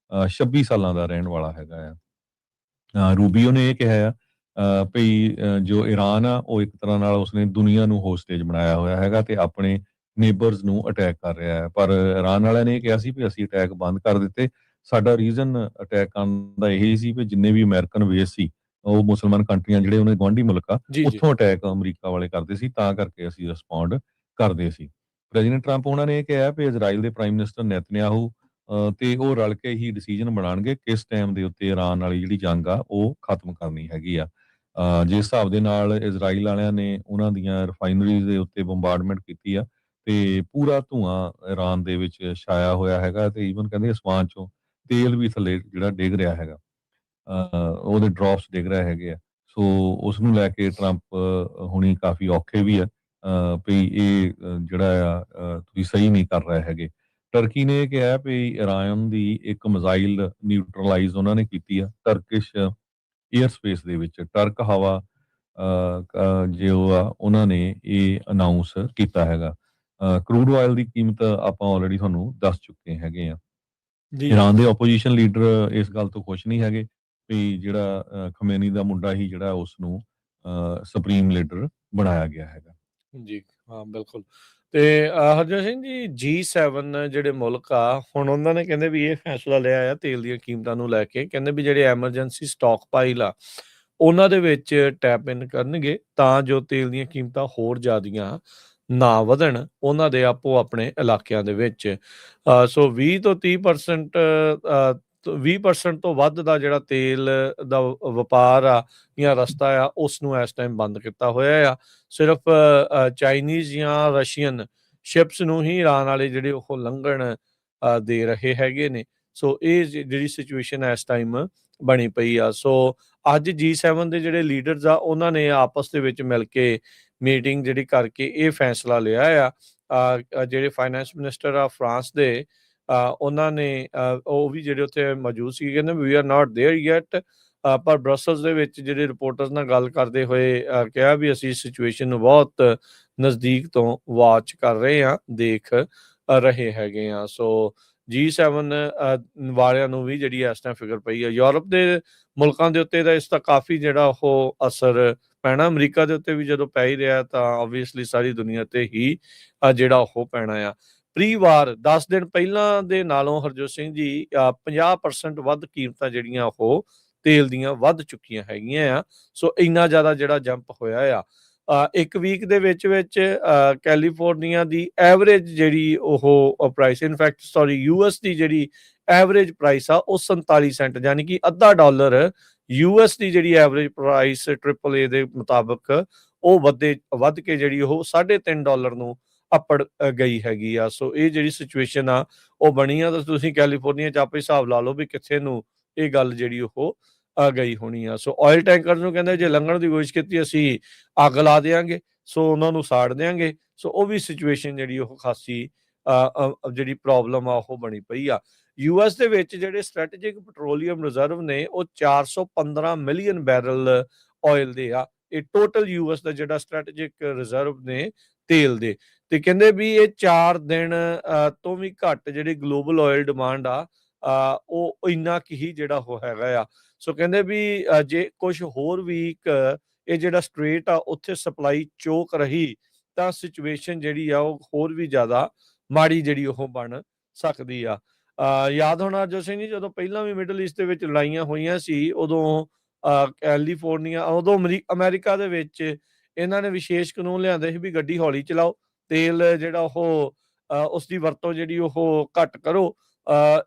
26 ਸਾਲਾਂ ਦਾ ਰਹਿਣ ਵਾਲਾ ਹੈਗਾ ਆ। ਰੂਬੀਓ ਨੇ ਇਹ ਕਿਹਾ ਆ ਭਈ ਜੋ ਈਰਾਨ ਆ ਉਹ ਇੱਕ ਤਰ੍ਹਾਂ ਨਾਲ ਉਸਨੇ ਦੁਨੀਆ ਨੂੰ ਹੋਸਟੇਜ ਬਣਾਇਆ ਹੋਇਆ ਹੈਗਾ ਤੇ ਆਪਣੇ ਨੇਬਰਸ ਨੂੰ ਅਟੈਕ ਕਰ ਰਿਹਾ ਹੈ, ਪਰ ਇਰਾਨ ਵਾਲਿਆਂ ਨੇ ਇਹ ਕਿਹਾ ਸੀ ਵੀ ਅਸੀਂ ਅਟੈਕ ਬੰਦ ਕਰ ਦਿੱਤੇ। ਸਾਡਾ ਰੀਜ਼ਨ ਅਟੈਕ ਕਰਨ ਦਾ ਇਹ ਸੀ ਵੀ ਜਿੰਨੇ ਵੀ ਅਮਰੀਕਨ ਬੇਸ ਸੀ ਉਹ ਮੁਸਲਮਾਨ ਕੰਟਰੀਆਂ ਜਿਹੜੇ ਉਹਨਾਂ ਦੇ ਗੁਆਂਢੀ ਮੁਲਕ ਆ ਜੀ, ਜੀ। ਉੱਥੋਂ ਅਟੈਕ ਅਮਰੀਕਾ ਵਾਲੇ ਕਰਦੇ ਸੀ, ਤਾਂ ਕਰਕੇ ਅਸੀਂ ਰਿਸਪੌਂਡ ਕਰਦੇ ਸੀ। ਪ੍ਰੈਜ਼ੀਡੈਂਟ ਟਰੰਪ ਉਹਨਾਂ ਨੇ ਇਹ ਕਿਹਾ ਵੀ ਇਜ਼ਰਾਈਲ ਦੇ ਪ੍ਰਾਈਮ ਮਿਨਿਸਟਰ ਨੇਤਨਯਾਹੂ ਤੇ ਉਹ ਰਲ ਕੇ ਹੀ ਡਿਸੀਜਨ ਬਣਾਉਣਗੇ ਕਿਸ ਟਾਈਮ ਦੇ ਉੱਤੇ ਇਰਾਨ ਵਾਲੀ ਜਿਹੜੀ ਜੰਗ ਆ ਉਹ ਖਤਮ ਕਰਨੀ ਹੈਗੀ ਆ। ਜਿਸ ਹਿਸਾਬ ਦੇ ਨਾਲ ਇਜ਼ਰਾਈਲ ਵਾਲਿਆਂ ਨੇ ਉਹਨਾਂ ਦੀਆਂ ਰਿਫਾਈਨਰੀਜ਼ ਦੇ ਉੱਤੇ ਬੰਬਾਰਡਮੈਂਟ ਕੀਤੀ ਆ ਤੇ ਪੂਰਾ ਧੂਆਂ ਇਰਾਨ ਦੇ ਵਿੱਚ ਛਾਇਆ ਹੋਇਆ ਹੈਗਾ ਤੇ ਈਵਨ ਕਹਿੰਦੇ ਅਸਮਾਨ ਚੋਂ ਤੇਲ ਵੀ ਥੱਲੇ ਜਿਹੜਾ ਡਿੱਗ ਰਿਹਾ ਹੈਗਾ, ਉਹਦੇ ਡ੍ਰੌਪਸ ਡਿੱਗ ਰਹੇ ਹੈਗੇ ਆ। ਸੋ ਉਸ ਨੂੰ ਲੈ ਕੇ ਟਰੰਪ ਹੁਣੀ ਕਾਫੀ ਔਖੇ ਵੀ ਆ ਵੀ ਇਹ ਜਿਹੜਾ ਆ ਤੁਸੀਂ ਸਹੀ ਨਹੀਂ ਕਰ ਰਹੇ ਹੈਗੇ। ਟਰਕੀ ਨੇ ਇਹ ਕਿਹਾ ਵੀ ਇਰਾਨ ਦੀ ਇੱਕ ਮਿਜ਼ਾਈਲ ਨਿਊਟਰਲਾਈਜ਼ ਉਹਨਾਂ ਨੇ ਕੀਤੀ ਆ ਟਰਕਿਸ਼ 에ਅਰ ਸਪੇਸ ਦੇ ਵਿੱਚ। ਟਰਕ ਹਵਾ ਜੋ ਆ ਉਹਨਾਂ ਨੇ ਇਹ ਅਨਾਉਂਸ ਕੀਤਾ ਹੈਗਾ। ਕਰੂਡ ਆਇਲ ਦੀ ਕੀਮਤ ਆਪਾਂ ਆਲਰੇਡੀ ਤੁਹਾਨੂੰ ਦੱਸ ਚੁੱਕੇ ਹੈਗੇ ਆ। ਜੀ, ਜੀ। ਇਰਾਨ ਦੇ ਆਪੋਜੀਸ਼ਨ ਲੀਡਰ ਇਸ ਗੱਲ ਤੋਂ ਖੁਸ਼ ਨਹੀਂ ਹੈਗੇ ਵੀ ਜਿਹੜਾ ਖਮੇਨੀ ਦਾ ਮੁੰਡਾ ਹੀ ਜਿਹੜਾ ਉਸ ਨੂੰ ਸੁਪਰੀਮ ਲੀਡਰ ਬਣਾਇਆ ਗਿਆ ਹੈਗਾ। ਜੀ, ਹਾਂ, ਬਿਲਕੁਲ। ਤੇ ਹਰਜੋਤ ਸਿੰਘ ਜੀ, G7 ਜਿਹੜੇ ਮੁਲਕ ਆ, ਹੁਣ ਉਹਨਾਂ ਨੇ ਕਹਿੰਦੇ ਵੀ ਇਹ ਫੈਸਲਾ ਲਿਆ ਆ ਤੇਲ ਦੀਆਂ ਕੀਮਤਾਂ ਨੂੰ ਲੈ ਕੇ, ਕਹਿੰਦੇ ਵੀ ਜਿਹੜੇ ਐਮਰਜੈਂਸੀ ਸਟਾਕ ਪਾਈਲ ਆ, ਉਹਨਾਂ ਦੇ ਵਿੱਚ ਟੈਪ ਇਨ ਕਰਨਗੇ ਤਾਂ ਜੋ ਤੇਲ ਦੀਆਂ ਕੀਮਤਾਂ ਹੋਰ ਜ਼ਿਆਦੀਆਂ ਨਾ ਵਧਣ ਉਹਨਾਂ ਦੇ ਆਪੋ ਆਪਣੇ ਇਲਾਕਿਆਂ ਦੇ ਵਿੱਚ। ਸੋ 20 ਤੋਂ 30% 20% ਤੋਂ ਵੱਧ ਦਾ ਜਿਹੜਾ ਤੇਲ ਦਾ ਵਪਾਰ ਆ ਜਾਂ ਰਸਤਾ ਆ ਉਸ ਨੂੰ ਇਸ ਟਾਈਮ ਬੰਦ ਕੀਤਾ ਹੋਇਆ ਆ। ਸਿਰਫ ਚਾਈਨੀਜ਼ ਜਾਂ ਰਸ਼ੀਅਨ ਸ਼ਿਪਸ ਨੂੰ ਹੀ ਈਰਾਨ ਵਾਲੇ ਜਿਹੜੇ ਉਹ ਲੰਘਣ ਦੇ ਰਹੇ ਹੈਗੇ ਨੇ। ਸੋ ਇਹ ਜਿਹੜੀ ਸਿਚੁਏਸ਼ਨ ਇਸ ਟਾਈਮ ਬਣੀ ਪਈ ਆ। ਸੋ ਅੱਜ G7 ਦੇ ਜਿਹੜੇ ਲੀਡਰਸ ਆ ਉਹਨਾਂ ਨੇ ਆਪਸ ਦੇ ਵਿੱਚ ਮਿਲ ਕੇ ਮੀਟਿੰਗ ਜਿਹੜੀ ਕਰਕੇ ਇਹ ਫੈਸਲਾ ਲਿਆ ਆ। ਜਿਹੜੇ ਫਾਈਨੈਂਸ ਮਿਨਿਸਟਰ ਆ ਫਰਾਂਸ ਦੇ ਉਹਨਾਂ ਨੇ ਉਹ ਵੀ ਜਿਹੜੇ ਉੱਥੇ ਮੌਜੂਦ ਸੀ, ਕਹਿੰਦੇ we are not there yet, ਪਰ ਬਰਸਲਸ ਦੇ ਵਿੱਚ ਜਿਹੜੇ ਰਿਪੋਰਟਰਸ ਨਾਲ ਗੱਲ ਕਰਦੇ ਹੋਏ ਕਿਹਾ ਵੀ ਅਸੀਂ ਸਿਚੁਏਸ਼ਨ ਨੂੰ ਬਹੁਤ ਨਜ਼ਦੀਕ ਤੋਂ ਵਾਚ ਕਰ ਰਹੇ ਹਾਂ, ਦੇਖ ਰਹੇ ਹੈਗੇ ਆ। ਸੋ G7 ਵਾਲਿਆਂ ਨੂੰ ਵੀ ਜਿਹੜੀ ਇਸ ਟਾਈਮ ਫਿਕਰ ਪਈ ਆ। ਯੂਰਪ ਦੇ ਮੁਲਕਾਂ ਦੇ ਉੱਤੇ ਤਾਂ ਇਸ ਦਾ ਕਾਫੀ ਜਿਹੜਾ ਉਹ ਅਸਰ ਪੈਣਾ, ਅਮਰੀਕਾ ਦੇ ਉੱਤੇ ਵੀ ਜਦੋਂ ਪੈ ਹੀ ਰਿਹਾ ਤਾਂ ਓਬਵੀਅਸਲੀ ਸਾਰੀ ਦੁਨੀਆ ਤੇ ਹੀ ਜਿਹੜਾ ਉਹ ਪੈਣਾ ਆ। ਪ੍ਰੀ-ਵਾਰ 10 ਦਿਨ ਪਹਿਲਾਂ ਦੇ ਨਾਲੋਂ ਹਰਜੋਤ ਸਿੰਘ ਜੀ 50% ਵੱਧ ਕੀਮਤਾਂ ਜਿਹੜੀਆਂ ਉਹ ਤੇਲ ਦੀਆਂ ਵੱਧ ਚੁੱਕੀਆਂ ਹੈਗੀਆਂ ਆ। ਸੋ ਇੰਨਾ ਜ਼ਿਆਦਾ ਜਿਹੜਾ ਜੰਪ ਹੋਇਆ ਆ। ਇੱਕ ਵੀਕ ਦੇ ਵਿੱਚ ਕੈਲੀਫੋਰਨੀਆ ਦੀ ਐਵਰੇਜ ਜਿਹੜੀ ਉਹ ਪ੍ਰਾਈਸ, ਇਨਫੈਕਟ US ਦੀ ਜਿਹੜੀ ਐਵਰੇਜ ਪ੍ਰਾਈਸ ਆ ਉਹ 47 ਸੈਂਟ, ਯਾਨੀ ਕਿ ਅੱਧਾ ਡਾਲਰ US ਦੀ ਜਿਹੜੀ ਐਵਰੇਜ ਪ੍ਰਾਈਸ AAA ਦੇ ਮੁਤਾਬਕ ਉਹ ਵੱਧ ਕੇ ਜਿਹੜੀ ਉਹ $3.5 ਨੂੰ ਅੱਪੜ ਗਈ ਹੈਗੀ ਆ। ਸੋ ਇਹ ਜਿਹੜੀ ਸਿਚੁਏਸ਼ਨ ਆ ਉਹ ਬਣੀ ਆ ਤਾਂ ਤੁਸੀਂ ਕੈਲੀਫੋਰਨੀਆ 'ਚ ਆਪੇ ਹਿਸਾਬ ਲਾ ਲਓ ਵੀ ਕਿੱਥੇ ਨੂੰ ਇਹ ਗੱਲ ਜਿਹੜੀ ਉਹ ਗਈ ਹੋਣੀ ਆ। ਸੋ ਆਇਲ ਟੈਂਕਰ ਨੂੰ ਕਹਿੰਦੇ ਜੇ ਲੰਘਣ ਦੀ ਕੋਸ਼ਿਸ਼ ਕੀਤੀ ਅਸੀਂ ਅੱਗ ਲਾ ਦਿਆਂਗੇ, ਸੋ ਉਹਨਾਂ ਨੂੰ ਸਾੜ ਦਿਆਂਗੇ। ਸੋ ਉਹ ਵੀ ਸਿਚੁਏਸ਼ਨ ਜਿਹੜੀ ਉਹ ਖਾਸੀ ਜਿਹੜੀ ਪ੍ਰੋਬਲਮ ਆ ਉਹ ਬਣੀ ਪਈ ਆ। US ਦੇ ਵਿੱਚ ਜਿਹੜੇ ਸਟ੍ਰੈਟੇਜਿਕ ਪੈਟਰੋਲੀਅਮ ਰਿਜ਼ਰਵ ਨੇ ਉਹ 415 ਮਿਲੀਅਨ ਬੈਰਲ ਆਇਲ ਦੇ ਆ। ਇਹ ਟੋਟਲ US ਦਾ ਜਿਹੜਾ ਸਟ੍ਰੈਟੇਜਿਕ ਰਿਜ਼ਰਵ ਨੇ ਤੇਲ ਦੇ, ਤੇ ਕਹਿੰਦੇ ਵੀ ਇਹ 4 ਦਿਨ ਤੋਂ ਵੀ ਘੱਟ ਜਿਹੜੀ ਗਲੋਬਲ ਆਇਲ ਡਿਮਾਂਡ ਆ ਉਹ ਇੰਨਾ ਕੁ ਹੀ ਜਿਹੜਾ ਉਹ ਹੈਗਾ ਆ। ਸੋ ਕਹਿੰਦੇ ਵੀ ਜੇ ਕੁਝ ਹੋਰ ਵੀਕ ਇਹ ਜਿਹੜਾ ਸਟ੍ਰੇਟ ਆ ਉੱਥੇ ਸਪਲਾਈ ਚੋਕ ਰਹੀ ਤਾਂ ਸਿਚੁਏਸ਼ਨ ਜਿਹੜੀ ਆ ਉਹ ਹੋਰ ਵੀ ਜ਼ਿਆਦਾ ਮਾੜੀ ਜਿਹੜੀ ਉਹ ਬਣ ਸਕਦੀ ਆ। ਯਾਦ ਹੋਣਾ ਹਰਜੋਤ ਸਿੰਘ ਜੀ, ਜਦੋਂ ਪਹਿਲਾਂ ਵੀ ਮਿਡਲ ਈਸਟ ਦੇ ਵਿੱਚ ਲੜਾਈਆਂ ਹੋਈਆਂ ਸੀ, ਉਦੋਂ ਕੈਲੀਫੋਰਨੀਆ, ਉਦੋਂ ਅਮਰੀਕਾ ਦੇ ਵਿੱਚ ਇਹਨਾਂ ਨੇ ਵਿਸ਼ੇਸ਼ ਕਾਨੂੰਨ ਲਿਆਂਦੇ ਸੀ ਵੀ ਗੱਡੀ ਹੌਲੀ ਚਲਾਓ, ਤੇਲ ਜਿਹੜਾ ਉਹ ਉਸਦੀ ਵਰਤੋਂ ਜਿਹੜੀ ਉਹ ਘੱਟ ਕਰੋ,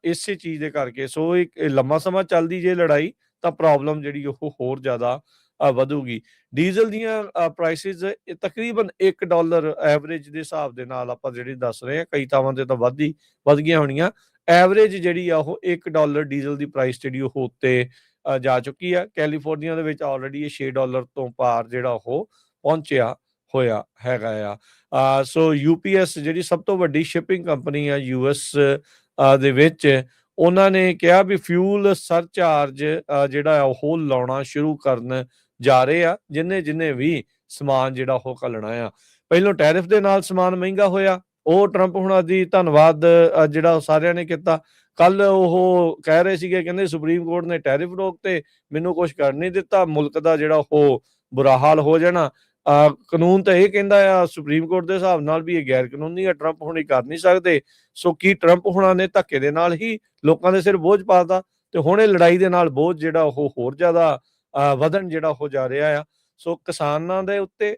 ਇਸੇ ਚੀਜ਼ ਦੇ ਕਰਕੇ। ਸੋ ਇਹ ਲੰਮਾ ਸਮਾਂ ਚੱਲਦੀ ਜੇ ਲੜਾਈ ਤਾਂ ਪ੍ਰੋਬਲਮ ਜਿਹੜੀ ਉਹ ਹੋਰ ਜ਼ਿਆਦਾ ਵਧੂਗੀ। ਡੀਜ਼ਲ ਦੀਆਂ ਪ੍ਰਾਈਸਿਸ ਤਕਰੀਬਨ $1 ਐਵਰੇਜ ਦੇ ਹਿਸਾਬ ਦੇ ਨਾਲ ਆਪਾਂ ਜਿਹੜੀ ਦੱਸ ਰਹੇ ਹਾਂ, ਕਈ ਥਾਵਾਂ ਤੇ ਤਾਂ ਵੱਧ ਗਈਆਂ ਹੋਣੀਆਂ। ਐਵਰੇਜ ਜਿਹੜੀ ਆ ਉਹ $1 ਡੀਜ਼ਲ ਦੀ ਪ੍ਰਾਈਸ ਜਿਹੜੀ ਉਹ ਉੱਤੇ ਜਾ ਚੁੱਕੀ ਆ। ਕੈਲੀਫੋਰਨੀਆ ਦੇ ਵਿੱਚ ਆਲਰੇਡੀ ਇਹ $6 ਤੋਂ ਪਾਰ ਜਿਹੜਾ ਉਹ ਪਹੁੰਚਿਆ ਹੋਇਆ ਹੈਗਾ ਆ। ਸੋ UPS ਜਿਹੜੀ ਸਭ ਤੋਂ ਵੱਡੀ ਸ਼ਿਪਿੰਗ ਕੰਪਨੀ ਆ US ਦੇ ਵਿੱਚ, ਉਹਨਾਂ ਨੇ ਕਿਹਾ ਵੀ ਫਿਊਲ ਸਰਚਾਰਜ ਜਿਹੜਾ ਆ ਉਹ ਲਾਉਣਾ ਸ਼ੁਰੂ ਕਰਨ ਜਾ ਰਹੇ ਆ, ਜਿੰਨੇ ਵੀ ਸਮਾਨ ਜਿਹੜਾ ਉਹ ਘੱਲਣਾ ਆ। ਪਹਿਲੋਂ ਟੈਰਿਫ ਦੇ ਨਾਲ ਸਮਾਨ ਮਹਿੰਗਾ ਹੋਇਆ, ਉਹ ਟਰੰਪ ਹੁਣਾਂ ਦੀ ਧੰਨਵਾਦ ਜਿਹੜਾ ਸਾਰਿਆਂ ਨੇ ਕੀਤਾ। ਕੱਲ ਉਹ ਕਹਿ ਰਹੇ ਸੀਗੇ, ਕਹਿੰਦੇ ਸੁਪਰੀਮ ਕੋਰਟ ਨੇ ਟੈਰਿਫ ਰੋਕਤੇ, ਮੈਨੂੰ ਕੁਝ ਕਰ ਨਹੀਂ ਦਿੱਤਾ, ਮੁਲਕ ਦਾ ਜਿਹੜਾ ਉਹ ਬੁਰਾ ਹਾਲ ਹੋ ਜਾਣਾ। ਕਾਨੂੰਨ ਤਾਂ ਇਹ ਕਹਿੰਦਾ ਆ ਸੁਪਰੀਮ ਕੋਰਟ ਦੇ ਹਿਸਾਬ ਨਾਲ ਵੀ ਇਹ ਗੈਰ ਕਾਨੂੰਨੀ ਆ, ਟਰੰਪ ਹੁਣੀ ਕਰ ਨਹੀਂ ਸਕਦੇ। ਸੋ ਕੀ ਟਰੰਪ ਹੁਣਾਂ ਨੇ ਧੱਕੇ ਦੇ ਨਾਲ ਹੀ ਲੋਕਾਂ ਦੇ ਸਿਰ ਬੋਝ ਪਾਤਾ, ਤੇ ਹੁਣ ਇਹ ਲੜਾਈ ਦੇ ਨਾਲ ਬੋਝ ਜਿਹੜਾ ਉਹ ਹੋਰ ਜ਼ਿਆਦਾ ਵਧਣ ਜਿਹੜਾ ਹੋ ਜਾ ਰਿਹਾ ਆ। ਸੋ ਕਿਸਾਨਾਂ ਦੇ ਉੱਤੇ,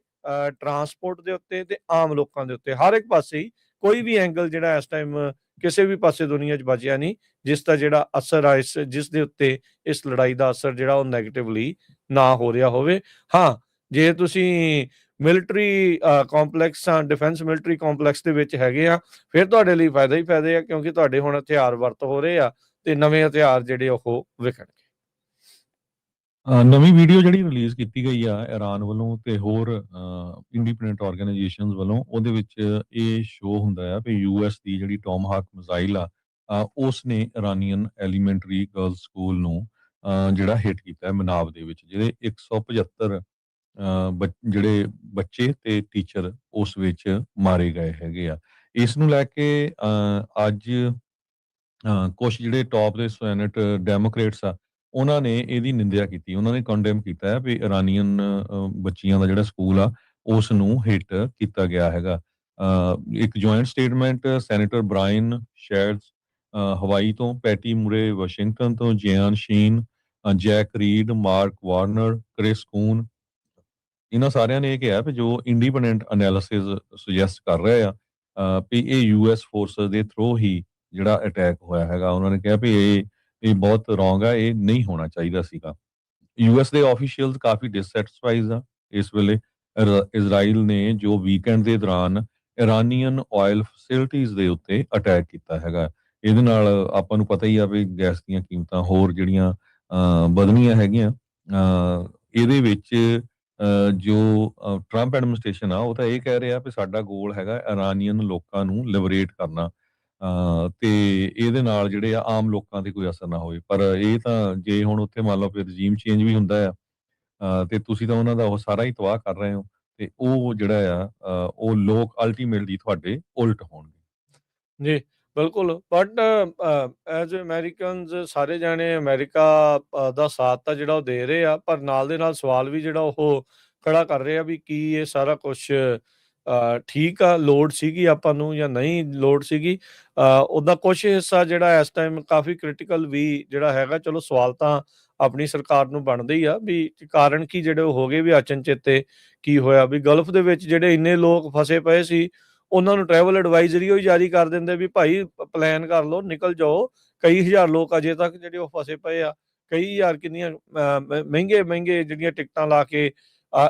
ਟਰਾਂਸਪੋਰਟ ਦੇ ਉੱਤੇ ਤੇ ਆਮ ਲੋਕਾਂ ਦੇ ਉੱਤੇ, ਹਰ ਇੱਕ ਪਾਸੇ ਹੀ ਕੋਈ ਵੀ ਐਂਗਲ ਜਿਹੜਾ ਇਸ ਟਾਈਮ ਕਿਸੇ ਵੀ ਪਾਸੇ ਦੁਨੀਆ 'ਚ ਬਚਿਆ ਨਹੀਂ ਜਿਸ ਦਾ ਜਿਹੜਾ ਅਸਰ ਆ ਜਿਸ ਦੇ ਉੱਤੇ ਇਸ ਲੜਾਈ ਦਾ ਅਸਰ ਜਿਹੜਾ ਉਹ ਨੈਗੇਟਿਵਲੀ ਨਾ ਹੋ ਰਿਹਾ ਹੋਵੇ। ਹਾਂ, ਜੇ ਤੁਸੀਂ military complex defence military complex ਦੇ ਵਿੱਚ ਹੈਗੇ ਆ, ਫਿਰ ਤੁਹਾਡੇ ਲਈ ਫਾਇਦਾ ਹੀ ਫਾਇਦੇ ਆ, ਕਿਉਂਕਿ ਤੁਹਾਡੇ ਹੁਣ ਹਥਿਆਰ ਵਰਤ ਹੋ ਰਹੇ ਆ ਤੇ ਨਵੇਂ ਹਥਿਆਰ ਜਿਹੜੇ ਉਹ ਵਿਕਣਗੇ। ਨਵੀਂ ਵੀਡੀਓ ਜਿਹੜੀ ਰਿਲੀਜ਼ ਕੀਤੀ ਗਈ ਆ ਇਰਾਨ ਵੱਲੋਂ ਤੇ ਹੋਰ ਇੰਡੀਪੈਂਡੈਂਟ ਆਰਗੇਨਾਈਜੇਸ਼ਨਸ ਵੱਲੋਂ, ਉਹਦੇ ਵਿੱਚ ਇਹ ਸ਼ੋ ਹੁੰਦਾ ਆ ਵੀ US ਦੀ ਜਿਹੜੀ ਟੋਮਹਾਕ ਮਿਜ਼ਾਈਲ ਆ, ਉਸ ਨੇ ਇਰਾਨੀਅਨ ਐਲੀਮੈਂਟਰੀ ਗਰਲਸ ਸਕੂਲ ਨੂੰ ਜਿਹੜਾ ਹਿੱਟ ਕੀਤਾ ਹੈ ਮਨਾਬ ਦੇ ਵਿੱਚ, ਜਿਹਦੇ 175 ਜਿਹੜੇ ਬੱਚੇ ਤੇ ਟੀਚਰ ਉਸ ਵਿੱਚ ਮਾਰੇ ਗਏ ਹੈਗੇ ਆ। ਇਸ ਨੂੰ ਲੈ ਕੇ ਅੱਜ ਕੁਛ ਜਿਹੜੇ ਟੌਪ ਦੇ ਸੈਨੇਟ ਡੈਮੋਕ੍ਰੇਟਸ ਆ, ਉਹਨਾਂ ਨੇ ਇਹਦੀ ਨਿੰਦਿਆ ਕੀਤੀ। ਉਹਨਾਂ ਨੇ ਕੰਡੈਮ ਕੀਤਾ ਹੈ ਵੀ ਇਰਾਨੀਅਨ ਬੱਚੀਆਂ ਦਾ ਜਿਹੜਾ ਸਕੂਲ ਆ ਉਸ ਨੂੰ ਹਿੱਟ ਕੀਤਾ ਗਿਆ ਹੈਗਾ। ਇੱਕ joint statement senator Brian Schatz Hawaii ਤੋਂ, ਪੈਟੀ ਮੁਰੇ ਵਾਸ਼ਿੰਗਟਨ ਤੋਂ, Jeanne Shaheen, Jack Reed, Mark Warner, Chris Coons, ਇਹਨਾਂ ਸਾਰਿਆਂ ਨੇ ਇਹ ਕਿਹਾ ਵੀ ਜੋ ਇੰਡੀਪੈਂਡੈਂਟ ਐਨਾਲਿਸਿਸ ਸੁਜੈਸਟ ਕਰ ਰਹੇ ਆ ਵੀ ਇਹ US ਫੋਰਸਸ ਦੇ ਥਰੂ ਹੀ ਜਿਹੜਾ ਅਟੈਕ ਹੋਇਆ ਹੈਗਾ। ਉਹਨਾਂ ਨੇ ਕਿਹਾ ਵੀ ਇਹ ਬਹੁਤ ਰੋਂਗ ਆ, ਇਹ ਨਹੀਂ ਹੋਣਾ ਚਾਹੀਦਾ ਸੀਗਾ। US ਦੇ ਆਫੀਸ਼ੀਅਲਸ ਕਾਫੀ ਡਿਸਸੈਟੀਸਫਾਈਡ ਆ ਇਸ ਵੇਲੇ। ਇਜ਼ਰਾਈਲ ਨੇ ਜੋ ਵੀਕਐਂਡ ਦੇ ਦੌਰਾਨ ਇਰਾਨੀਅਨ ਆਇਲ ਫੈਸਿਲਿਟੀਜ਼ ਦੇ ਉੱਤੇ ਅਟੈਕ ਕੀਤਾ ਹੈਗਾ। ਇਹਦੇ ਨਾਲ ਆਪਾਂ ਨੂੰ ਪਤਾ ਹੀ ਆ ਵੀ ਗੈਸ ਦੀਆਂ ਕੀਮਤਾਂ ਹੋਰ ਜਿਹੜੀਆਂ ਵਧਣੀਆਂ ਹੈਗੀਆਂ। ਇਹਦੇ ਵਿੱਚ ਜੋ ਟਰੰਪ ਐਡਮਿਨਿਸਟ੍ਰੇਸ਼ਨ ਆ ਉਹ ਤਾਂ ਇਹ ਕਹਿ ਰਿਹਾ ਵੀ ਸਾਡਾ ਗੋਲ ਹੈਗਾ ਇਰਾਨੀਅਨ ਲੋਕਾਂ ਨੂੰ ਲਿਬਰੇਟ ਕਰਨਾ, ਤੇ ਇਹਦੇ ਨਾਲ ਜਿਹੜੇ ਆ ਆਮ ਲੋਕਾਂ ਤੇ ਕੋਈ ਅਸਰ ਨਾ ਹੋਵੇ। ਪਰ ਇਹ ਤਾਂ ਜੇ ਹੁਣ ਉੱਥੇ ਮੰਨ ਲਓ ਫਿਰ ਰਜੀਮ ਚੇਂਜ ਵੀ ਹੁੰਦਾ ਆ ਤੇ ਤੁਸੀਂ ਤਾਂ ਉਹਨਾਂ ਦਾ ਉਹ ਸਾਰਾ ਹੀ ਤਬਾਹ ਕਰ ਰਹੇ ਹੋ, ਤੇ ਉਹ ਜਿਹੜਾ ਆ ਉਹ ਲੋਕ ਅਲਟੀਮੇਟਲੀ ਤੁਹਾਡੇ ਉਲਟ ਹੋਣਗੇ। ਜੀ, ਬਿਲਕੁਲ। ਬਟ ਐਜ਼ ਅਮਰੀਕਨਸ ਸਾਰੇ ਜਾਣੇ ਅਮਰੀਕਾ ਦਾ ਸਾਥ ਤਾਂ ਜਿਹੜਾ ਉਹ ਦੇ ਰਹੇ ਆ, ਪਰ ਨਾਲ ਦੇ ਨਾਲ ਸਵਾਲ ਵੀ ਜਿਹੜਾ ਉਹ ਖੜਾ ਕਰ ਰਹੇ ਆ ਵੀ ਕੀ ਇਹ ਸਾਰਾ ਕੁਛ ਠੀਕ ਆ, ਲੋੜ ਸੀਗੀ ਆਪਾਂ ਨੂੰ ਜਾਂ ਨਹੀਂ ਲੋੜ ਸੀਗੀ। ਉਹਦਾ ਕੁਛ ਹਿੱਸਾ ਜਿਹੜਾ ਇਸ ਟਾਈਮ ਕਾਫੀ ਕ੍ਰਿਟੀਕਲ ਵੀ ਜਿਹੜਾ ਹੈਗਾ। ਚਲੋ ਸਵਾਲ ਤਾਂ ਆਪਣੀ ਸਰਕਾਰ ਨੂੰ ਬਣਦੇ ਹੀ ਆ ਵੀ ਕਾਰਨ ਕੀ ਜਿਹੜੇ ਉਹ ਹੋ ਗਏ, ਵੀ ਅਚਨਚੇਤੇ ਕੀ ਹੋਇਆ ਵੀ ਗਲਫ ਦੇ ਵਿੱਚ ਜਿਹੜੇ ਇੰਨੇ ਲੋਕ ਫਸੇ ਪਏ ਸੀ, ਉਹਨਾਂ ਨੂੰ ਟਰੈਵਲ ਐਡਵਾਈਜ਼ਰੀ ਉਹ ਜਾਰੀ ਕਰ ਦਿੰਦੇ ਵੀ ਭਾਈ ਪਲਾਨ ਕਰ ਲਓ, ਨਿਕਲ ਜਾਓ। ਕਈ ਹਜ਼ਾਰ ਲੋਕ ਅਜੇ ਤੱਕ ਜਿਹੜੇ ਉਹ ਫਸੇ ਪਏ ਆ, ਕਈ ਹਜ਼ਾਰ ਕਿੰਨੀਆਂ ਮਹਿੰਗੇ ਜਿਹੜੀਆਂ ਟਿਕਟਾਂ ਲਾ ਕੇ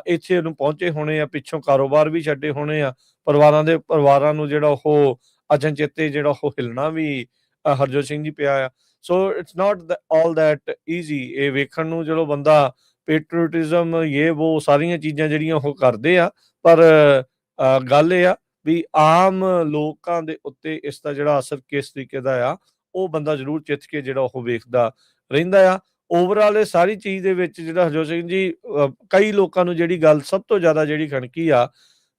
ਇੱਥੇ ਨੂੰ ਪਹੁੰਚੇ ਹੋਣੇ ਆ, ਪਿੱਛੋਂ ਕਾਰੋਬਾਰ ਵੀ ਛੱਡੇ ਹੋਣੇ ਆ, ਪਰਿਵਾਰਾਂ ਨੂੰ ਜਿਹੜਾ ਉਹ ਅਚਨਚੇਤੇ ਜਿਹੜਾ ਉਹ ਹਿਲਣਾ ਵੀ ਹਰਜੋਤ ਸਿੰਘ ਜੀ ਪਿਆ ਆ। So it's not all that easy. ਇਹ ਵੇਖਣ ਨੂੰ ਜਦੋਂ ਬੰਦਾ ਪੈਟਰੀਓਟਿਜ਼ਮ ਉਹ ਸਾਰੀਆਂ ਚੀਜ਼ਾਂ ਜਿਹੜੀਆਂ ਉਹ ਕਰਦੇ ਆ, ਪਰ ਗੱਲ ਇਹ ਆ ਵੀ ਆਮ ਲੋਕਾਂ ਦੇ ਉੱਤੇ ਇਸ ਦਾ ਜਿਹੜਾ ਅਸਰ ਕਿਸ ਤਰੀਕੇ ਦਾ ਆ, ਉਹ ਬੰਦਾ ਜ਼ਰੂਰ ਚਿੱਥ ਕੇ ਜਿਹੜਾ ਉਹ ਵੇਖਦਾ ਰਹਿੰਦਾ ਆ। ਓਵਰਆਲ ਇਹ ਸਾਰੀ ਚੀਜ਼ ਦੇ ਵਿੱਚ ਜਿਹੜਾ ਹਰਜੋਤ ਸਿੰਘ ਜੀ, ਕਈ ਲੋਕਾਂ ਨੂੰ ਜਿਹੜੀ ਗੱਲ ਸਭ ਤੋਂ ਜ਼ਿਆਦਾ ਜਿਹੜੀ ਖਣਕੀ ਆ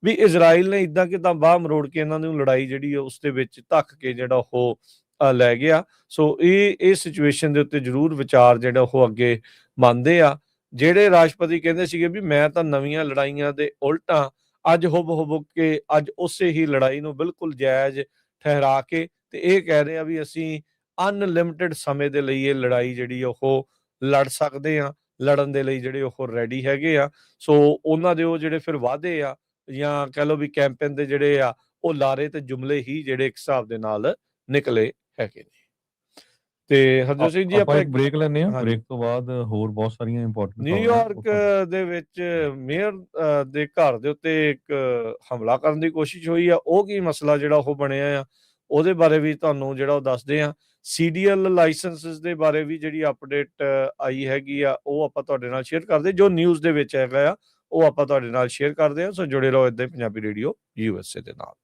ਵੀ ਇਜ਼ਰਾਈਲ ਨੇ ਇਦਾਂ ਕਿਦਾਂ ਬਾਹ ਮਰੋੜ ਕੇ ਇਹਨਾਂ ਨੂੰ ਲੜਾਈ ਜਿਹੜੀ ਉਸ ਦੇ ਵਿੱਚ ਧੱਕ ਕੇ ਜਿਹੜਾ ਉਹ ਲੈ ਗਿਆ। ਸੋ ਇਹ ਸਿਚੁਏਸ਼ਨ ਦੇ ਉੱਤੇ ਜ਼ਰੂਰ ਵਿਚਾਰ ਜਿਹੜਾ ਉਹ ਅੱਗੇ ਮੰਨਦੇ ਆ। ਜਿਹੜੇ ਰਾਸ਼ਟਰਪਤੀ ਕਹਿੰਦੇ ਸੀਗੇ ਵੀ ਮੈਂ ਤਾਂ ਨਵੀਆਂ ਲੜਾਈਆਂ ਦੇ ਉਲਟਾਂ ਅੱਜ ਹੁਬ ਕੇ ਅੱਜ ਉਸੇ ਹੀ ਲੜਾਈ ਨੂੰ ਬਿਲਕੁਲ ਜਾਇਜ਼ ਠਹਿਰਾ ਕੇ ਤੇ ਇਹ ਕਹਿ ਰਹੇ ਆ ਵੀ ਅਸੀਂ ਅਨਲਿਮਿਟਿਡ ਸਮੇਂ ਦੇ ਲਈ ਇਹ ਲੜਾਈ ਜਿਹੜੀ ਉਹ ਲੜ ਸਕਦੇ ਆ, ਲੜਨ ਦੇ ਲਈ ਜਿਹੜੇ ਉਹ ਰੈਡੀ ਹੈਗੇ ਆ। ਸੋ ਉਹਨਾਂ ਦੇ ਉਹ ਜਿਹੜੇ ਫਿਰ ਵਾਅਦੇ ਆ ਜਾਂ ਕਹਿ ਲਓ ਵੀ ਕੈਂਪੇਨ ਦੇ ਜਿਹੜੇ ਆ ਉਹ ਲਾਰੇ ਤੇ ਜੁਮਲੇ ਹੀ ਜਿਹੜੇ ਇੱਕ ਹਿਸਾਬ ਦੇ ਨਾਲ ਨਿਕਲੇ ਹੈਗੇ ਨੇ। ਤੇ ਹਰਜੋਤ ਸਿੰਘ ਜੀ ਆਪਾਂ ਆਪਾਂ ਇੱਕ ਬ੍ਰੇਕ ਲੈਂਦੇ ਹਾਂ, ਹਾਂਜੀ। ਬ੍ਰੇਕ ਤੋਂ ਬਾਅਦ ਹੋਰ ਬਹੁਤ ਸਾਰੀਆਂ ਇੰਪੋਰਟੈਂਟ ਖਬਰਾਂ ਨਿਊਯਾਰਕ ਦੇ ਵਿੱਚ ਮੇਅਰ ਦੇ ਘਰ ਦੇ ਉੱਤੇ ਇੱਕ ਹਮਲਾ ਕਰਨ ਦੀ ਕੋਸ਼ਿਸ਼ ਹੋਈ ਆ। ਉਹ ਕੀ ਮਸਲਾ ਜਿਹੜਾ ਉਹ ਬਣਿਆ ਆ, ਉਹਦੇ ਬਾਰੇ ਵੀ ਤੁਹਾਨੂੰ ਜਿਹੜਾ ਉਹ ਦੱਸਦੇ ਆ। ਸੀਡੀਐਲ ਲਾਇਸੈਂਸਿਸ ਦੇ ਬਾਰੇ ਵੀ ਜਿਹੜੀ ਅਪਡੇਟ ਆਈ ਹੈਗੀ ਆ, ਉਹ ਆਪਾਂ ਤੁਹਾਡੇ ਨਾਲ ਸ਼ੇਅਰ ਕਰਦੇ। ਜੋ ਨਿਊਜ਼ ਦੇ ਵਿੱਚ ਹੈਗਾ ਆ, ਉਹ ਆਪਾਂ ਤੁਹਾਡੇ ਨਾਲ ਸ਼ੇਅਰ ਕਰਦੇ ਆ। ਸੋ ਜੁੜੇ ਰਹੋ ਏਦਾਂ ਹੀ ਪੰਜਾਬੀ ਰੇਡੀਓ USA ਦੇ ਨਾਲ।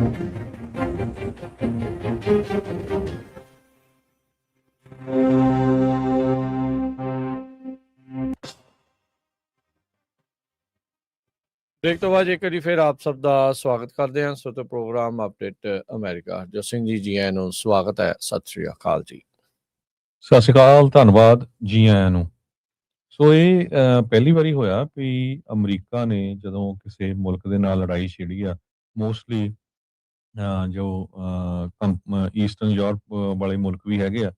ब्रेक तो बाद एक बारी फिर आप सब ਦਾ ਸਵਾਗਤ ਕਰਦੇ ਹਾਂ। ਸੋ ਤੇ ਪ੍ਰੋਗਰਾਮ ਅਪਡੇਟ ਅਮਰੀਕਾ ਜਸਿੰਘ ਜੀ ਆਇਆਂ ਨੂੰ ਸਵਾਗਤ ਹੈ। ਸਤਿ ਸ੍ਰੀ ਅਕਾਲ ਜੀ। ਸਤਿ ਸ਼੍ਰੀ ਅਕਾਲ, ਧੰਨਵਾਦ, ਜੀ ਆਇਆਂ ਨੂੰ। ਸੋ ਇਹ ਪਹਿਲੀ ਵਾਰੀ ਹੋਇਆ ਵੀ ਅਮਰੀਕਾ ਨੇ ਜਦੋਂ ਕਿਸੇ ਮੁਲਕ ਦੇ ਨਾਲ ਲੜਾਈ ਛੇੜੀ ਆ, ਮੋਸਟਲੀ ਜੋ ਈਸਟਰਨ ਯੂਰਪ ਵਾਲੇ ਮੁਲਕ ਵੀ ਹੈਗੇ ਆ,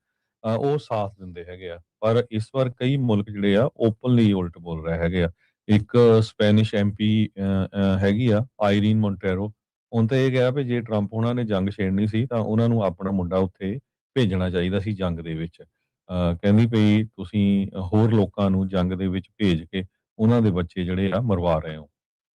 ਉਹ ਸਾਥ ਦਿੰਦੇ ਹੈਗੇ ਆ। ਪਰ ਇਸ ਵਾਰ ਕਈ ਮੁਲਕ ਜਿਹੜੇ ਆ ਓਪਨਲੀ ਉਲਟ ਬੋਲ ਰਹੇ ਹੈਗੇ ਆ। ਇੱਕ ਸਪੈਨਿਸ਼ ਐਮਪੀ ਹੈਗੀ ਆ ਆਇਰੀਨ ਮੋਂਟੇਰੋ, ਉਹਨੇ ਤਾਂ ਇਹ ਕਿਹਾ ਵੀ ਜੇ ਟਰੰਪ ਉਹਨਾਂ ਨੇ ਜੰਗ ਛੇੜਨੀ ਸੀ ਤਾਂ ਉਹਨਾਂ ਨੂੰ ਆਪਣਾ ਮੁੰਡਾ ਉੱਥੇ ਭੇਜਣਾ ਚਾਹੀਦਾ ਸੀ ਜੰਗ ਦੇ ਵਿੱਚ। ਕਹਿੰਦੀ ਪਈ ਤੁਸੀਂ ਹੋਰ ਲੋਕਾਂ ਨੂੰ ਜੰਗ ਦੇ ਵਿੱਚ ਭੇਜ ਕੇ ਉਹਨਾਂ ਦੇ ਬੱਚੇ ਜਿਹੜੇ ਆ ਮਰਵਾ ਰਹੇ ਹੋ।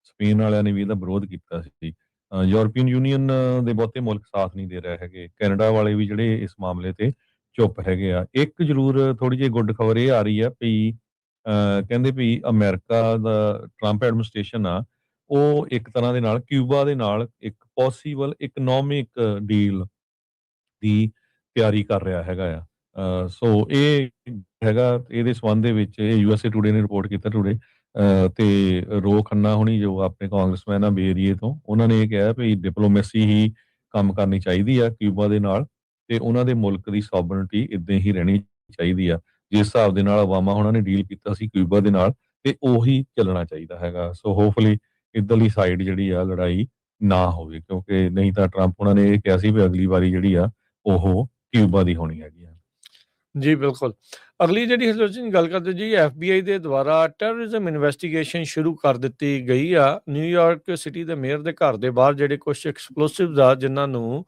ਸਪੇਨ ਵਾਲਿਆਂ ਨੇ ਵੀ ਇਹਦਾ ਵਿਰੋਧ ਕੀਤਾ ਸੀ। ਯੂਰਪੀਅਨ ਯੂਨੀਅਨ ਦੇ ਬਹੁਤੇ ਮੁਲਕ ਸਾਥ ਨਹੀਂ ਦੇ ਰਹੇ ਹੈਗੇ। ਕੈਨੇਡਾ ਵਾਲੇ ਵੀ ਜਿਹੜੇ ਇਸ ਮਾਮਲੇ ਤੇ ਚੁੱਪ ਹੈਗੇ ਆ। ਇੱਕ ਜ਼ਰੂਰ ਥੋੜੀ ਜਿਹੀ ਗੁੱਡ ਖਬਰ ਇਹ ਆ ਰਹੀ ਆ ਵੀ ਕਹਿੰਦੇ ਵੀ ਅਮਰੀਕਾ ਦਾ ਟਰੰਪ ਐਡਮਿਨਿਸਟ੍ਰੇਸ਼ਨ ਆ, ਉਹ ਇੱਕ ਤਰ੍ਹਾਂ ਦੇ ਨਾਲ ਕਿਊਬਾ ਦੇ ਨਾਲ ਇੱਕ ਪੋਸੀਬਲ ਇਕਨੋਮਿਕ ਡੀਲ ਦੀ ਤਿਆਰੀ ਕਰ ਰਿਹਾ ਹੈਗਾ ਆ। ਸੋ ਇਹ ਹੈਗਾ, ਇਹਦੇ ਸੰਬੰਧ ਦੇ ਵਿੱਚ ਇਹ USA ਟੂਡੇ ਨੇ ਰਿਪੋਰਟ ਕੀਤਾ ਟੂਡੇ। ਤੇ ਰੋ ਖੰਨਾ ਹੁਣੀ ਜੋ ਆਪਣੇ ਕਾਂਗਰਸਮੈਨ ਆ ਬੇ ਏਰੀਏ ਤੋਂ, ਉਹਨਾਂ ਨੇ ਇਹ ਕਿਹਾ ਵੀ ਡਿਪਲੋਮੇਸੀ ਹੀ ਕੰਮ ਕਰਨੀ ਚਾਹੀਦੀ ਆ ਕਿਊਬਾ ਦੇ ਨਾਲ, ਤੇ ਉਹਨਾਂ ਦੇ ਮੁਲਕ ਦੀ ਸੋਵਰਨਟੀ ਇਦਾਂ ਹੀ ਰਹਿਣੀ ਚਾਹੀਦੀ ਆ। ਜਿਸ ਹਿਸਾਬ ਦੇ ਨਾਲ ਓਬਾਮਾ ਉਹਨਾਂ ਨੇ ਡੀਲ ਕੀਤਾ ਸੀ ਕਿਊਬਾ ਦੇ ਨਾਲ, ਤੇ ਉਹੀ ਚੱਲਣਾ ਚਾਹੀਦਾ ਹੈਗਾ। ਸੋ ਹੋਪਫੁਲੀ ਇੱਧਰਲੀ ਸਾਈਡ ਜਿਹੜੀ ਆ ਲੜਾਈ ਨਾ ਹੋਵੇ, ਕਿਉਂਕਿ ਨਹੀਂ ਤਾਂ ਟਰੰਪ ਉਹਨਾਂ ਨੇ ਇਹ ਕਿਹਾ ਸੀ ਵੀ ਅਗਲੀ ਵਾਰੀ ਜਿਹੜੀ ਆ ਉਹ ਕਿਊਬਾ ਦੀ ਹੋਣੀ ਹੈਗੀ ਆ। ਜੀ ਬਿਲਕੁਲ। ਅਗਲੀ ਜਿਹੜੀ ਹਰਜੋਤ ਗੱਲ ਕਰਦੇ ਜੀ, FBI ਦੇ ਦੁਆਰਾ ਟੈਰਰਿਜ਼ਮ ਇਨਵੈਸਟੀਗੇਸ਼ਨ ਸ਼ੁਰੂ ਕਰ ਦਿੱਤੀ ਗਈ ਆ। ਨਿਊਯਾਰਕ ਸਿਟੀ ਦੇ ਮੇਅਰ ਦੇ ਘਰ ਦੇ ਬਾਹਰ ਜਿਹੜੇ ਕੁਝ ਐਕਸਪਲੋਸਿਵਸ ਆ ਜਿਨ੍ਹਾਂ ਨੂੰ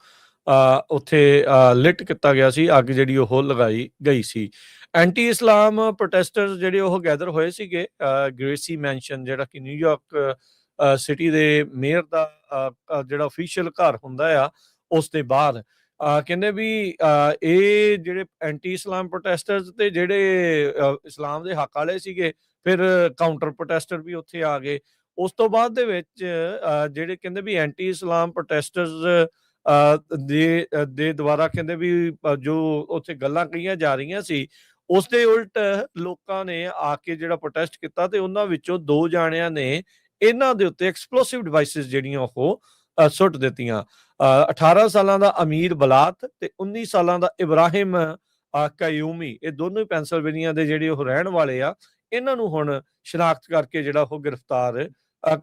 ਉੱਥੇ ਲਿਟ ਕੀਤਾ ਗਿਆ ਸੀ, ਅੱਗ ਜਿਹੜੀ ਉਹ ਲਗਾਈ ਗਈ ਸੀ। ਐਂਟੀ ਇਸਲਾਮ ਪ੍ਰੋਟੈਸਟਰਸ ਜਿਹੜੇ ਉਹ ਗੈਦਰ ਹੋਏ ਸੀਗੇ ਗ੍ਰੇਸੀ ਮੈਂਸ਼ਨ, ਜਿਹੜਾ ਕਿ ਨਿਊਯਾਰਕ ਸਿਟੀ ਦੇ ਮੇਅਰ ਦਾ ਜਿਹੜਾ ਅਫੀਸ਼ੀਅਲ ਘਰ ਹੁੰਦਾ ਆ, ਉਸ ਦੇ ਬਾਹਰ। ਕਹਿੰਦੇ ਵੀ ਇਹ ਜਿਹੜੇ ਐਂਟੀ ਇਸਲਾਮ ਪ੍ਰੋਟੈਸਟਰਸ ਤੇ ਜਿਹੜੇ ਇਸਲਾਮ ਦੇ ਹੱਕ ਵਾਲੇ ਸੀਗੇ, ਫਿਰ ਕਾਊਂਟਰ ਪ੍ਰੋਟੈਸਟਰ ਵੀ ਉੱਥੇ ਆ ਗਏ। ਉਸ ਤੋਂ ਬਾਅਦ ਦੇ ਵਿੱਚ ਜਿਹੜੇ ਕਹਿੰਦੇ ਵੀ ਐਂਟੀ ਇਸਲਾਮ ਪ੍ਰੋਟੈਸਟਰਸ ਦੇ ਦੁਆਰਾ ਕਹਿੰਦੇ ਵੀ ਜੋ ਉੱਥੇ ਗੱਲਾਂ ਕਹੀਆਂ ਜਾ ਰਹੀਆਂ ਸੀ, ਉਸ ਦੇ ਉਲਟ ਲੋਕਾਂ ਨੇ ਆ ਕੇ ਜਿਹੜਾ ਪ੍ਰੋਟੈਸਟ ਕੀਤਾ, ਤੇ ਉਹਨਾਂ ਵਿੱਚੋਂ 2 ਜਾਣਿਆਂ ਨੇ ਇਹਨਾਂ ਦੇ ਉੱਤੇ ਐਕਸਪਲੋਸਿਵ ਡਿਵਾਈਸਿਸ ਜਿਹੜੀਆਂ ਉਹ ਸੁੱਟ ਦਿੱਤੀਆਂ। 18 ਸਾਲਾਂ ਦਾ ਅਮੀਰ ਬਲਾਤ ਤੇ 19 ਸਾਲਾਂ ਦਾ ਇਬਰਾਹਿਮ ਕਯੂਮੀ, ਇਹ ਦੋਨੋਂ ਹੀ ਪੈਂਸਿਲਵੇਨੀਆ ਦੇ ਜਿਹੜੇ ਉਹ ਰਹਿਣ ਵਾਲੇ ਆ। ਇਹਨਾਂ ਨੂੰ ਹੁਣ ਸ਼ਨਾਖਤ ਕਰਕੇ ਜਿਹੜਾ ਉਹ ਗ੍ਰਿਫਤਾਰ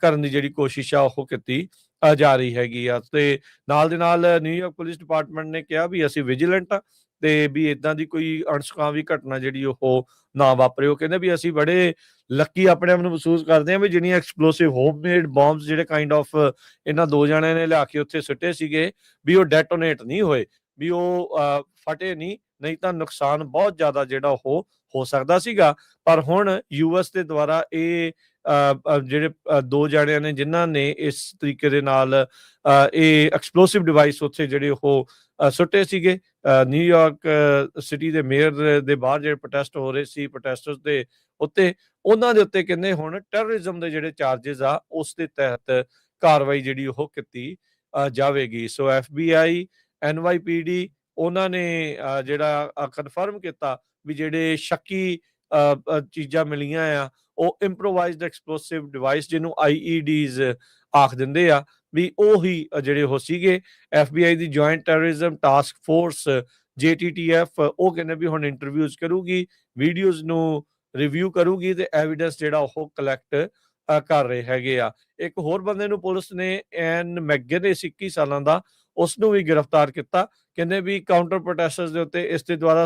ਕਰਨ ਦੀ ਜਿਹੜੀ ਕੋਸ਼ਿਸ਼ ਆ ਉਹ ਕੀਤੀ ਜਾ ਰਹੀ ਹੈਗੀ ਆ। ਤੇ ਨਾਲ ਦੇ ਨਾਲ ਨਿਊਯਾਰਕ ਪੁਲਿਸ ਡਿਪਾਰਟਮੈਂਟ ਨੇ ਕਿਹਾ ਵੀ ਅਸੀਂ ਵਿਜੀਲੈਂਟ ਆ, ਤੇ ਵੀ ਇਦਾਂ ਦੀ ਕੋਈ ਅਣਸੁਖਾਵੀ ਘਟਨਾ ਜਿਹੜੀ ਉਹ ਨਾ ਵਾਪਰੇ। ਉਹ ਕਹਿੰਦੇ ਵੀ ਅਸੀਂ ਬੜੇ ਲੱਕੀ ਆਪਣੇ ਆਪ ਨੂੰ ਮਹਿਸੂਸ ਕਰਦੇ ਹਾਂ ਵੀ ਜਿਹੜੀਆਂ ਐਕਸਪਲੋਸਿਵ ਹੋਮਮੇਡ ਬੰਬਸ ਜਿਹੜੇ ਕਾਈਂਡ ਆਫ ਇਹਨਾਂ 2 ਜਣਿਆਂ ਨੇ ਲਿਆ ਕੇ ਉੱਥੇ ਸੁੱਟੇ ਸੀਗੇ, ਵੀ ਉਹ ਡੈਟੋਨੇਟ ਨਹੀਂ ਹੋਏ, ਵੀ ਉਹ ਫਟੇ ਨਹੀਂ ਤਾਂ ਨੁਕਸਾਨ ਬਹੁਤ ਜ਼ਿਆਦਾ ਜਿਹੜਾ ਉਹ ਹੋ ਸਕਦਾ ਸੀਗਾ। ਪਰ ਹੁਣ US ਦੇ ਦੁਆਰਾ ਇਹ ਜਿਹੜੇ 2 ਜਣਿਆਂ ਨੇ ਜਿਨ੍ਹਾਂ ਨੇ ਇਸ ਤਰੀਕੇ ਦੇ ਨਾਲ ਇਹ ਐਕਸਪਲੋਸਿਵ ਡਿਵਾਈਸ ਉੱਥੇ ਜਿਹੜੇ ਉਹ ਸੁੱਟੇ ਸੀਗੇ ਨਿਊਯਾਰਕ ਸਿਟੀ ਦੇ ਮੇਅਰ ਦੇ ਬਾਹਰ ਜਿਹੜੇ ਪ੍ਰੋਟੈਸਟ ਹੋ ਰਹੇ ਸੀ ਪ੍ਰੋਟੈਸਟਰਸ ਦੇ ਉੱਤੇ, ਉਹਨਾਂ ਦੇ ਉੱਤੇ ਕਹਿੰਦੇ ਹੁਣ ਟੈਰਰਿਜ਼ਮ ਦੇ ਜਿਹੜੇ ਚਾਰजेस ਆ ਉਸ ਦੇ ਤਹਿਤ ਕਾਰਵਾਈ ਜਿਹੜੀ ਉਹ ਕੀਤੀ ਜਾਵੇਗੀ। ਸੋ FBI NYPD ਉਹਨਾਂ ਨੇ ਜਿਹੜਾ ਕਨਫਰਮ ਕੀਤਾ ਵੀ ਜਿਹੜੇ ਸ਼ੱਕੀ ਚੀਜ਼ਾਂ ਮਿਲੀਆਂ ਆ ਉਹ ਇੰਪਰੋਵਾਈਜ਼ਡ ਐਕਸਪਲੋਸਿਵ ਡਿਵਾਈਸ, ਜਿਹਨੂੰ IEDs ਆਖ ਦਿੰਦੇ ਆ, ਵੀ ਉਹੀ ਜਿਹੜੇ ਉਹ ਸੀਗੇ। FBI ਦੀ joint terrorism task force JTTF ਉਹ ਕਹਿੰਦੇ ਵੀ ਹੁਣ ਇੰਟਰਵਿਊਜ਼ ਕਰੂਗੀ, ਵੀਡੀਓਜ਼ ਨੂੰ ਰਿਵਿਊ ਕਰੂਗੀ ਤੇ ਐਵੀਡੈਂਸ ਜਿਹੜਾ ਉਹ ਕਲੈਕਟ ਕਰ ਰਹੇ ਹੈਗੇ ਆ। ਇੱਕ ਹੋਰ ਬੰਦੇ ਨੂੰ ਪੁਲਿਸ ਨੇ ਐਨ ਮੈਗਨੇਸ 21 ਸਾਲਾਂ ਦਾ, ਉਸ ਨੂੰ ਵੀ ਗ੍ਰਿਫਤਾਰ ਕੀਤਾ। ਕਹਿੰਦੇ ਵੀ ਕਾਊਂਟਰ ਪ੍ਰੋਟੈਸਟਰਸ ਦੇ ਉੱਤੇ ਇਸ ਦੇ ਦੁਆਰਾ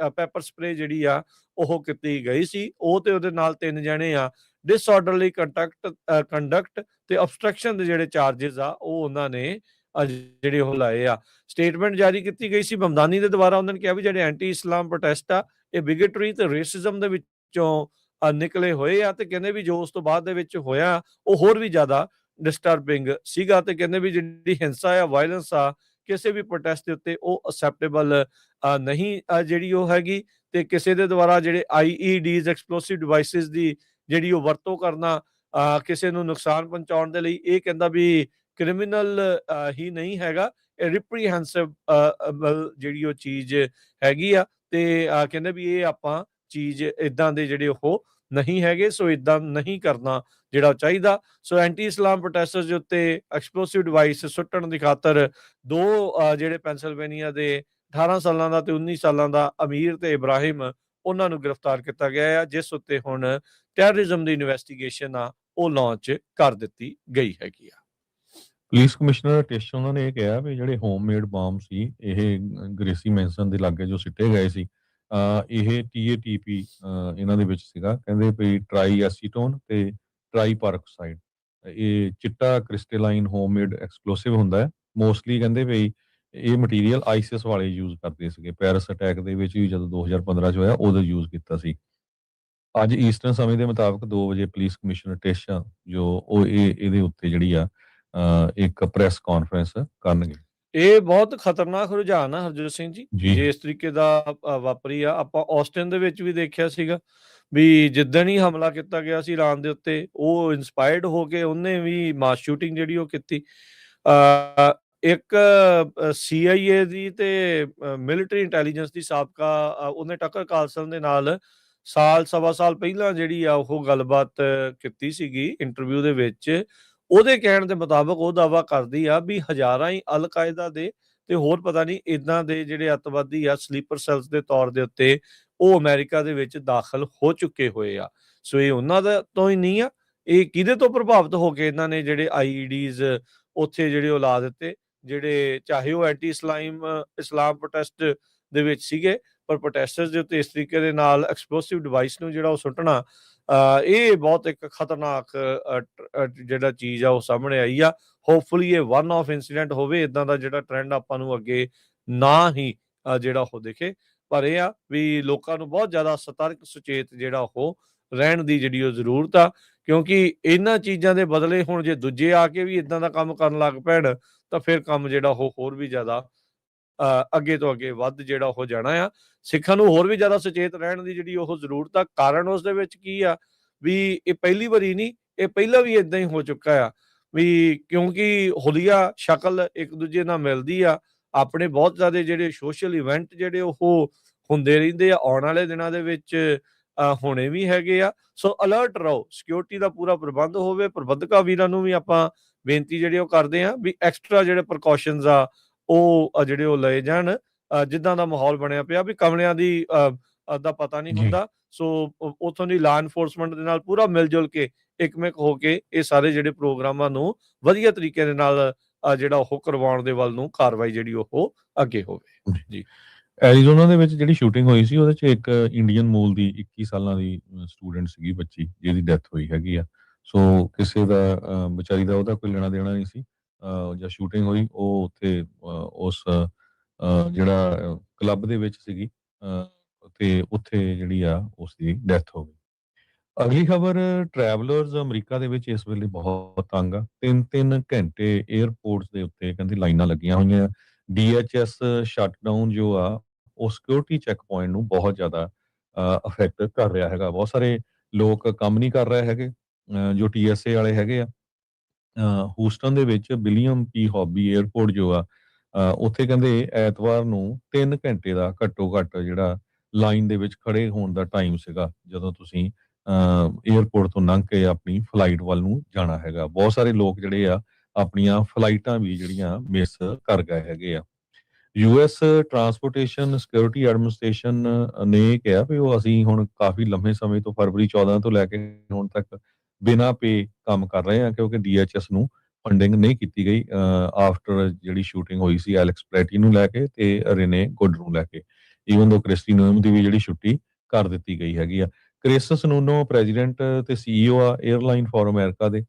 ਪੈਪਰ ਸਪਰੇ ਜਿਹੜੀ ਆ ਉਹ ਕੀਤੀ ਗਈ ਸੀ। ਉਹ ਤੇ ਉਹਦੇ ਨਾਲ 3 ਜਣੇ ਆ ਡਿਸਆਰਡਰਲੀ ਕੰਡਕਟ ਤੇ ਅਬਸਟ੍ਰਕਸ਼ਨ ਦੇ ਜਿਹੜੇ ਚਾਰजेस ਆ ਉਹ ਉਹਨਾਂ ਨੇ ਜਿਹੜੇ ਉਹ ਲਾਏ ਆ। ਸਟੇਟਮੈਂਟ ਜਾਰੀ ਕੀਤੀ ਗਈ ਸੀ ਮਮਦਾਨੀ ਦੇ ਦੁਆਰਾ। ਉਹਨਾਂ ਨੇ ਕਿਹਾ ਵੀ ਜਿਹੜੇ ਐਂਟੀ ਇਸਲਾਮ ਪ੍ਰੋਟੈਸਟ ਆ ਇਹ ਬਿਗਟਰੀ ਤੇ ਰੇਸਿਜ਼ਮ ਦੇ ਵਿੱਚੋਂ ਨਿਕਲੇ ਹੋਏ ਆ, ਤੇ ਕਹਿੰਦੇ ਵੀ ਜੋ ਉਸ ਤੋਂ ਬਾਅਦ ਦੇ ਵਿੱਚ ਹੋਇਆ ਉਹ ਹੋਰ ਵੀ ਜ਼ਿਆਦਾ ਡਿਸਟਰਬਿੰਗ ਸੀਗਾ। ਤੇ ਕਹਿੰਦੇ ਵੀ ਜਿਹੜੀ ਹਿੰਸਾ ਆ, ਵਾਇਲੈਂਸ ਆ ਕਿਸੇ ਵੀ ਪ੍ਰੋਟੈਸਟ ਦੇ ਉੱਤੇ ਉਹ ਅਸੈਪਟੇਬਲ ਨਹੀਂ ਜਿਹੜੀ ਉਹ ਹੈਗੀ। ਤੇ ਕਿਸੇ ਦੇ ਦੁਆਰਾ ਜਿਹੜੇ IEDs ਐਕਸਪਲੋਸਿਵ ਡਿਵਾਈਸਿਸ ਦੀ ਜਿਹੜੀ ਉਹ ਵਰਤੋਂ ਕਰਨਾ ਕਿਸੇ ਨੂੰ ਨੁਕਸਾਨ ਪਹੁੰਚਾਉਣ ਦੇ ਲਈ, ਇਹ ਕਹਿੰਦਾ ਵੀ ਕ੍ਰਿਮੀਨਲ ਹੀ ਨਹੀਂ ਹੈਗਾ, ਰਿਪਰੀਹੈਂਸਿਵ ਜਿਹੜੀ ਉਹ ਚੀਜ਼ ਹੈਗੀ ਆ। ਤੇ ਕਹਿੰਦੇ ਵੀ ਇਹ ਆਪਾਂ ਚੀਜ਼ ਇਦਾਂ ਦੇ ਜਿਹੜੇ ਉਹ ਨਹੀਂ ਹੈਗੇ, ਸੋ ਇਦਾਂ ਨਹੀਂ ਕਰਨਾ ਜਿਹੜਾ ਚਾਹੀਦਾ। ਸੋ ਐਂਟੀ ਇਸਲਾਮ ਪ੍ਰੋਟੈਸਟਰਸ ਦੇ ਉੱਤੇ ਐਕਸਪਲੋਸਿਵ ਡਿਵਾਈਸ ਸੁੱਟਣ ਦੀ ਖਾਤਰ ਦੋ ਜਿਹੜੇ ਪੈਂਸਿਲਵੇਨੀਆ ਦੇ 18 ਸਾਲਾਂ ਦਾ ਤੇ 19 ਸਾਲਾਂ ਦਾ ਅਮੀਰ ਤੇ ਇਬਰਾਹਿਮ, ਉਹਨਾਂ ਨੂੰ ਗ੍ਰਿਫਤਾਰ ਕੀਤਾ ਗਿਆ ਆ, ਜਿਸ ਉੱਤੇ ਹੁਣ ਟੈਰਰਿਜ਼ਮ ਦੀ ਇਨਵੈਸਟੀਗੇਸ਼ਨ ਆ ਉਹ ਲਾਂਚ ਕਰ ਦਿੱਤੀ ਗਈ ਹੈਗੀ ਆ। ਪੁਲਿਸ ਕਮਿਸ਼ਨਰ ਟਿਸ਼ ਉਹਨਾਂ ਨੇ ਇਹ ਕਿਹਾ ਵੀ ਜਿਹੜੇ ਹੋਮਮੇਡ ਬੰਬ ਸੀ ਇਹ ਗ੍ਰੇਸੀ ਮੈਨਸਨ ਦੇ ਲਾਗੇ ਜੋ ਸਿੱਟੇ ਗਏ ਸੀ, ਇਹ TATP ਇਹਨਾਂ ਦੇ ਵਿੱਚ ਸੀਗਾ। ਕਹਿੰਦੇ ਵੀ ਟਰਾਈ ਐਸੀਟੋਨ ਤੇ ਟਰਾਈ ਪਰਆਕਸਾਈਡ, ਇਹ ਚਿੱਟਾ ਕ੍ਰਿਸਟਲਾਈਨ ਹੋਮਮੇਡ ਐਕਸਪਲੋਸਿਵ ਹੁੰਦਾ ਹੈ। ਮੋਸਟਲੀ ਕਹਿੰਦੇ ਵੀ ਇਹ ਮਟੀਰੀਅਲ ਆਈਸਿਸ ਵਾਲੇ ਯੂਜ਼ ਕਰਦੇ ਸੀਗੇ। ਪੈਰਿਸ ਅਟੈਕ ਦੇ ਵਿੱਚ ਵੀ ਜਦੋਂ 2015 ਚ ਹੋਇਆ ਉਦੋਂ ਯੂਜ਼ ਕੀਤਾ ਸੀ। ਅੱਜ ਈਸਟਰਨ ਸਮੇਂ ਦੇ ਮੁਤਾਬਕ 2 ਵਜੇ ਪੁਲਿਸ ਕਮਿਸ਼ਨਰ ਟਿਸ਼ ਜੋ ਉਹ ਇਹਦੇ ਉੱਤੇ ਜਿਹੜੀ ਆ ਇੱਕ ਪ੍ਰੈਸ ਕਾਨਫਰੰਸ ਕਰਨਗੇ। ਇਹ ਬਹੁਤ ਖਤਰਨਾਕ ਰੁਝਾਨ ਆ ਹਰਜੋਤ ਸਿੰਘ ਜੀ, ਜੀ ਜੇ ਇਸ ਤਰੀਕੇ ਦਾ ਵਾਪਰੀ ਆ। ਆਪਾਂ ਆਸਟਿਨ ਦੇ ਵਿੱਚ ਵੀ ਦੇਖਿਆ ਸੀਗਾ ਵੀ ਜਿੱਦਣ ਹੀ ਹਮਲਾ ਕੀਤਾ ਗਿਆ ਸੀ ਇਰਾਨ ਦੇ ਉੱਤੇ, ਉਹ ਇਨਸਪਾਇਰਡ ਹੋ ਕੇ ਉਹਨੇ ਵੀ ਮਾਸ ਸ਼ੂਟਿੰਗ ਜਿਹੜੀ ਉਹ ਕੀਤੀ। ਇੱਕ CIA ਦੀ ਤੇ ਮਿਲਟਰੀ ਇੰਟੈਲੀਜੈਂਸ ਦੀ ਸਾਬਕਾ ਉਹਨੇ ਟੱਕਰ ਕਾਲਸਨ ਦੇ ਨਾਲ ਸਵਾ ਸਾਲ ਪਹਿਲਾਂ ਜਿਹੜੀ ਆ ਉਹ ਗੱਲਬਾਤ ਕੀਤੀ ਸੀਗੀ ਇੰਟਰਵਿਊ ਦੇ ਵਿੱਚ। ਉਹਦੇ ਕਹਿਣ ਦੇ ਮੁਤਾਬਕ ਉਹ ਦਾਅਵਾ ਕਰਦੀ ਆ ਵੀ ਹਜ਼ਾਰਾਂ ਹੀ ਅਲ ਕਾਇਦਾ ਦੇ ਤੇ ਹੋਰ ਪਤਾ ਨਹੀਂ ਇਦਾਂ ਦੇ ਜਿਹੜੇ ਅੱਤਵਾਦੀ ਆ ਸਲੀਪਰ ਸੈਲਸ ਦੇ ਤੌਰ ਦੇ ਉੱਤੇ ਉਹ ਅਮਰੀਕਾ ਦੇ ਵਿੱਚ ਦਾਖਲ ਹੋ ਚੁੱਕੇ ਹੋਏ ਆ। ਸੋ ਇਹ ਉਹਨਾਂ ਦਾ ਤੋਂ ਹੀ ਨਹੀਂ ਆ, ਇਹ ਕਿਹਦੇ ਤੋਂ ਪ੍ਰਭਾਵਿਤ ਹੋ ਕੇ ਇਹਨਾਂ ਨੇ ਜਿਹੜੇ IEDs ਉੱਥੇ ਜਿਹੜੇ ਉਹ ਲਾ ਦਿੱਤੇ, ਜਿਹੜੇ ਚਾਹੇ ਉਹ ਐਂਟੀ ਇਸਲਾਮ ਪ੍ਰੋਟੈਸਟ ਦੇ ਵਿੱਚ ਸੀਗੇ, ਪਰ ਪ੍ਰੋਟੈਸਟਰਸ ਦੇ ਉੱਤੇ ਇਸ ਤਰੀਕੇ ਦੇ ਨਾਲ ਐਕਸਪਲੋਸਿਵ ਡਿਵਾਈਸ ਨੂੰ ਜਿਹੜਾ ਉਹ ਸੁੱਟਣਾ, ਇਹ ਬਹੁਤ ਇੱਕ ਖਤਰਨਾਕ ਜਿਹੜਾ ਚੀਜ਼ ਆ ਉਹ ਸਾਹਮਣੇ ਆਈ ਆ। ਹੋਪਫੁਲੀ ਇਹ ਵਨ ਆਫ ਇਨਸੀਡੈਂਟ ਹੋਵੇ, ਇਦਾਂ ਦਾ ਜਿਹੜਾ ਟ੍ਰੈਂਡ ਆਪਾਂ ਨੂੰ ਅੱਗੇ ਨਾ ਹੀ ਜਿਹੜਾ ਉਹ ਦਿਖੇ। ਪਰ ਇਹ ਆ ਵੀ ਲੋਕਾਂ ਨੂੰ ਬਹੁਤ ਜ਼ਿਆਦਾ ਸਤਰਕ ਸੁਚੇਤ ਜਿਹੜਾ ਉਹ ਰਹਿਣ ਦੀ ਜਿਹੜੀ ਉਹ ਜ਼ਰੂਰਤ ਆ, ਕਿਉਂਕਿ ਇਹਨਾਂ ਚੀਜ਼ਾਂ ਦੇ ਬਦਲੇ ਹੁਣ ਜੇ ਦੂਜੇ ਆ ਕੇ ਵੀ ਇਦਾਂ ਦਾ ਕੰਮ ਕਰਨ ਲੱਗ ਪੈਣ ਤਾਂ ਫਿਰ ਕੰਮ ਜਿਹੜਾ ਉਹ ਹੋਰ ਵੀ ਜ਼ਿਆਦਾ ਅੱਗੇ ਤੋਂ ਅੱਗੇ ਵੱਧ ਜਿਹੜਾ ਹੋ ਜਾਣਾ ਆ। ਸਿੱਖਾਂ ਨੂੰ ਹੋਰ ਵੀ ਜ਼ਿਆਦਾ ਸੁਚੇਤ ਰਹਿਣ ਦੀ ਜਿਹੜੀ ਉਹ ਜ਼ਰੂਰਤ ਆ। ਕਾਰਨ ਉਸ ਦੇ ਵਿੱਚ ਕੀ ਆ ਵੀ ਇਹ ਪਹਿਲੀ ਵਾਰੀ ਨਹੀਂ, ਇਹ ਪਹਿਲਾਂ ਵੀ ਇਦਾਂ ਹੀ ਹੋ ਚੁੱਕਾ ਆ ਵੀ ਕਿਉਂਕਿ ਹੁਲੀਆ ਸ਼ਕਲ ਇੱਕ ਦੂਜੇ ਨਾਲ ਮਿਲਦੀ ਆ। ਆਪਣੇ ਬਹੁਤ ਜ਼ਿਆਦਾ ਜਿਹੜੇ ਸੋਸ਼ਲ ਇਵੈਂਟ ਜਿਹੜੇ ਉਹ ਹੁੰਦੇ ਰਹਿੰਦੇ ਆ, ਆਉਣ ਵਾਲੇ ਦਿਨਾਂ ਦੇ ਵਿੱਚ ਹੋਣੇ ਵੀ ਹੈਗੇ ਆ। ਸੋ ਅਲਰਟ ਰਹੋ, ਸਿਕਿਉਰਿਟੀ ਦਾ ਪੂਰਾ ਪ੍ਰਬੰਧ ਹੋਵੇ। ਪ੍ਰਬੰਧਕਾਂ ਵੀਰਾਂ ਨੂੰ ਵੀ ਆਪਾਂ ਬੇਨਤੀ ਜਿਹੜੀ ਉਹ ਕਰਦੇ ਆ ਵੀ ਐਕਸਟਰਾ ਜਿਹੜੇ ਪ੍ਰੀਕਾਸ਼ਨਸ ਆ ਉਹ ਜਿਹੜੇ ਉਹ ਲਏ ਜਾਣ। ਜਿੱਦਾਂ ਦਾ ਮਾਹੌਲ ਬਣਿਆ ਪਿਆ ਵੀ ਕਮਲਿਆਂ ਦੀ ਦਾ ਪਤਾ ਨਹੀਂ ਜੀ ਹੁੰਦਾ। ਸੋ ਉਥੋਂ ਦੀ ਲਾ ਐਨਫੋਰਸਮੈਂਟ ਦੇ ਨਾਲ ਪੂਰਾ ਮਿਲ ਜੁਲ ਕੇ ਇੱਕਮਿਕ ਹੋ ਕੇ ਇਹ ਸਾਰੇ ਜਿਹੜੇ ਪ੍ਰੋਗਰਾਮਾਂ ਨੂੰ ਵਧੀਆ ਤਰੀਕੇ ਦੇ ਨਾਲ ਜਿਹੜਾ ਉਹ ਕਰਵਾਉਣ ਦੇ ਵੱਲ ਨੂੰ ਕਾਰਵਾਈ ਜਿਹੜੀ ਉਹ ਅੱਗੇ ਹੋਵੇ ਜੀ। ਐਰੀਜ਼ੋਨਾ ਦੇ ਵਿੱਚ ਜਿਹੜੀ ਸ਼ੂਟਿੰਗ ਹੋਈ ਸੀ ਉਹਦੇ ਚ ਇੱਕ ਇੰਡੀਅਨ ਮੂਲ ਦੀ 21 ਸਾਲਾਂ ਦੀ ਸਟੂਡੈਂਟ ਸੀਗੀ ਬੱਚੀ, ਜਿਹਦੀ ਡੈਥ ਹੋਈ ਹੈਗੀ ਆ। ਸੋ ਕਿਸੇ ਦਾ ਵਿਚਾਰੀ ਦਾ ਉਹਦਾ ਕੋਈ ਲੈਣਾ ਦੇਣਾ ਨਹੀਂ ਸੀ। ਜਾਂ ਸ਼ੂਟਿੰਗ ਹੋਈ ਉਹ ਉੱਥੇ ਉਸ ਜਿਹੜਾ ਕਲੱਬ ਦੇ ਵਿੱਚ ਸੀਗੀ, ਤੇ ਉੱਥੇ ਜਿਹੜੀ ਆ ਉਸ ਦੀ ਡੈਥ ਹੋ ਗਈ। ਅਗਲੀ ਖਬਰ, ਟਰੈਵਲਰਸ ਅਮਰੀਕਾ ਦੇ ਵਿੱਚ ਇਸ ਵੇਲੇ ਬਹੁਤ ਤੰਗ ਆ। 3-3 ਘੰਟੇ 에ਅਰਪੋਰਟਸ ਦੇ ਉੱਤੇ ਕਹਿੰਦੇ ਲਾਈਨਾਂ ਲੱਗੀਆਂ ਹੋਈਆਂ। DHS ਸ਼ਟਡਾਊਨ ਜੋ ਆ ਉਹ ਸਿਕਿਉਰਿਟੀ ਚੈੱਕ ਪੁਆਇੰਟ ਨੂੰ ਬਹੁਤ ਜ਼ਿਆਦਾ ਅਫੈਕਟ ਕਰ ਰਿਹਾ ਹੈਗਾ। ਬਹੁਤ ਸਾਰੇ ਲੋਕ ਕੰਮ ਨਹੀਂ ਕਰ ਰਹੇ ਹੈਗੇ, ਜੋ TSA ਵਾਲੇ ਹੈਗੇ ਆ। ਹੂਸਟਨ ਦੇ ਵਿੱਚ ਵਿਲੀਅਮ ਪੀ ਹੌਬੀ 에ਅਰਪੋਰਟ ਜੋ ਆ, ਉੱਥੇ ਕਹਿੰਦੇ ਐਤਵਾਰ ਨੂੰ 3 ਘੰਟੇ ਦਾ ਘੱਟੋ ਘੱਟ ਜਿਹੜਾ ਲਾਈਨ ਦੇ ਵਿੱਚ ਖੜੇ ਹੋਣ ਦਾ ਟਾਈਮ ਸੀਗਾ, ਜਦੋਂ ਤੁਸੀਂ 에ਅਰਪੋਰਟ ਤੋਂ ਲੰਘ ਕੇ ਆਪਣੀ ਫਲਾਈਟ ਵੱਲ ਨੂੰ ਜਾਣਾ ਹੈਗਾ। ਬਹੁਤ ਸਾਰੇ ਲੋਕ ਜਿਹੜੇ ਆ ਆਪਣੀਆਂ ਫਲਾਈਟਾਂ ਵੀ ਜਿਹੜੀਆਂ ਮਿਸ ਕਰ ਗਏ ਹੈਗੇ ਆ। US ਟਰਾਂਸਪੋਰਟੇਸ਼ਨ ਸਿਕਿਉਰਿਟੀ ਐਡਮਿਨਿਸਟ੍ਰੇਸ਼ਨ ਨੇ ਕਿਹਾ ਵੀ ਉਹ ਅਸੀਂ ਹੁਣ ਕਾਫੀ ਲੰਮੇ ਸਮੇਂ ਤੋਂ ਫਰਵਰੀ 14 ਤੋਂ ਲੈ ਕੇ ਹੁਣ ਤੱਕ ਬਿਨਾਂ ਪੇ ਕੰਮ ਕਰ ਰਹੇ ਹਾਂ, ਕਿਉਂਕਿ DHS ਨੂੰ ਫੰਡਿੰਗ ਨਹੀਂ ਕੀਤੀ ਗਈ ਆਫਟਰ ਜਿਹੜੀ ਸ਼ੂਟਿੰਗ ਹੋਈ ਸੀ ਐਲੈਕਸ ਪ੍ਰੈਟੀ ਨੂੰ ਲੈ ਕੇ ਤੇ ਰੇਨੇ ਗੁੱਡ ਨੂੰ ਲੈ ਕੇ। ਈਵਨ ਦੋ ਕ੍ਰਿਸਟੀ ਨੋਮ ਦੀ ਵੀ ਜਿਹੜੀ ਛੁੱਟੀ ਕਰ ਦਿੱਤੀ ਗਈ ਹੈਗੀ ਆ। ਕ੍ਰਿਸ ਸਨੂਨੋ ਪ੍ਰੈਜ਼ੀਡੈਂਟ ਤੇ CEO ਆ 에ਅਰਲਾਈਨ ਫਾਰ ਅਮਰੀਕਾ ਦੇ,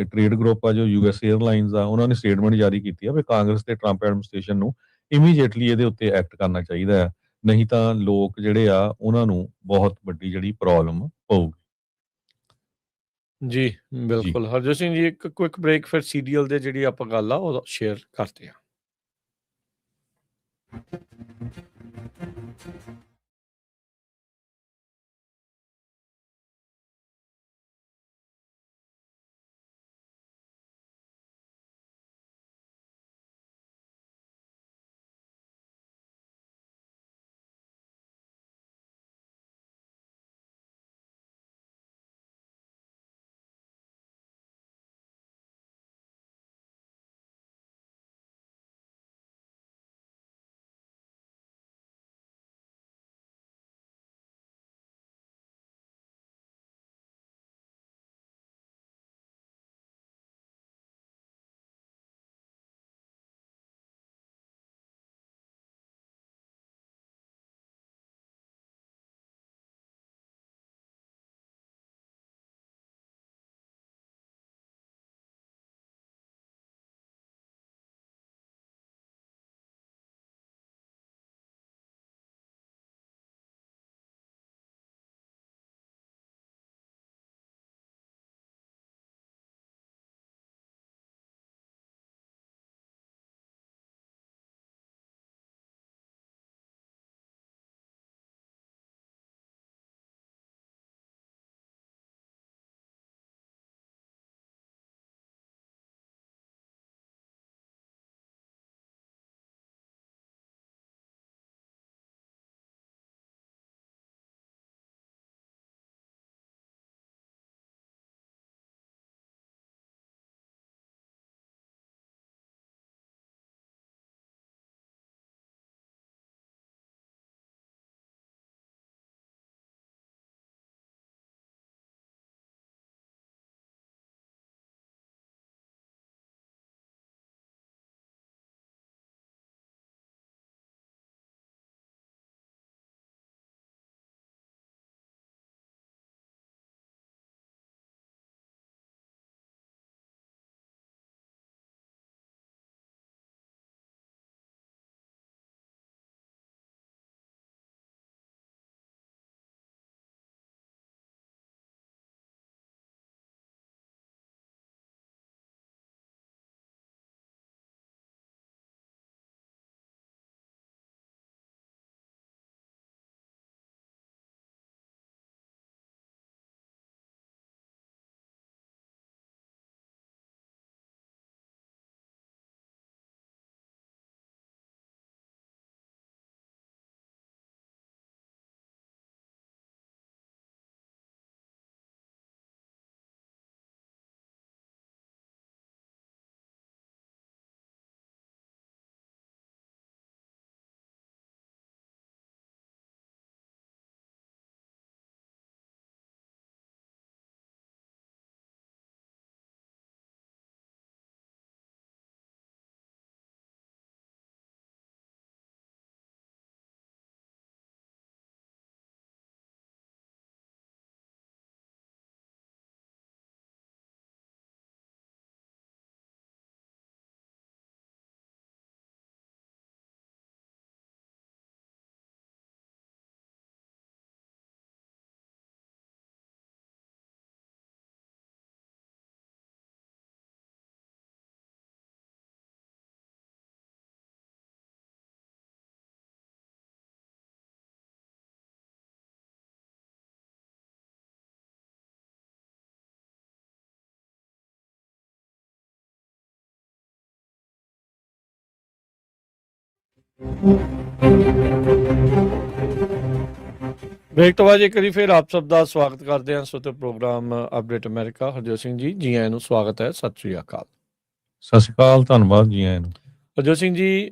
ਟ੍ਰੇਡ ਗਰੁੱਪ ਆ ਜੋ US 에ਅਰਲਾਈਨਸ ਆ, ਉਹਨਾਂ ਨੇ ਸਟੇਟਮੈਂਟ ਜਾਰੀ ਕੀਤੀ ਆ ਵੀ ਕਾਂਗਰਸ ਤੇ ਟਰੰਪ ਐਡਮਿਨਿਸਟ੍ਰੇਸ਼ਨ ਨੂੰ ਇਮੀਡੀਏਟਲੀ ਇਹਦੇ ਉੱਤੇ ਐਕਟ ਕਰਨਾ ਚਾਹੀਦਾ ਹੈ, ਨਹੀਂ ਤਾਂ ਲੋਕ ਜਿਹੜੇ ਆ ਉਹਨਾਂ ਨੂੰ ਬਹੁਤ ਵੱਡੀ ਜਿਹੜੀ ਪ੍ਰੋਬਲਮ ਪਊਗੀ। ਜੀ ਜੀ। ਬਿਲਕੁਲ ਹਰਜੋਤ ਸਿੰਘ ਜੀ, ਇੱਕ ਕੁਇਕ ਬ੍ਰੇਕ, ਫਿਰ ਸੀਰੀਅਲ ਦੇ ਜਿਹੜੀ ਆਪਾਂ ਗੱਲ ਆ ਉਹ ਸ਼ੇਅਰ ਕਰਦੇ ਆ। ਬ੍ਰੇਕ ਤੋਂ ਬਾਅਦ ਇੱਕ ਵਾਰੀ ਫਿਰ ਆਪ ਸਭ ਦਾ ਸਵਾਗਤ ਕਰਦੇ ਹਾਂ ਸੋਤੇ program update America. Harjot Singh ji, ਜੀ ਆਇਆਂ ਨੂੰ, ਸਵਾਗਤ ਹੈ, ਸਤਿ ਸ਼੍ਰੀ ਅਕਾਲ। ਸਤਿ ਸ਼੍ਰੀ ਅਕਾਲ, ਧੰਨਵਾਦ ਜੀ ਆਇਆਂ ਨੂੰ। ਹਰਜੋਤ ਸਿੰਘ ਜੀ,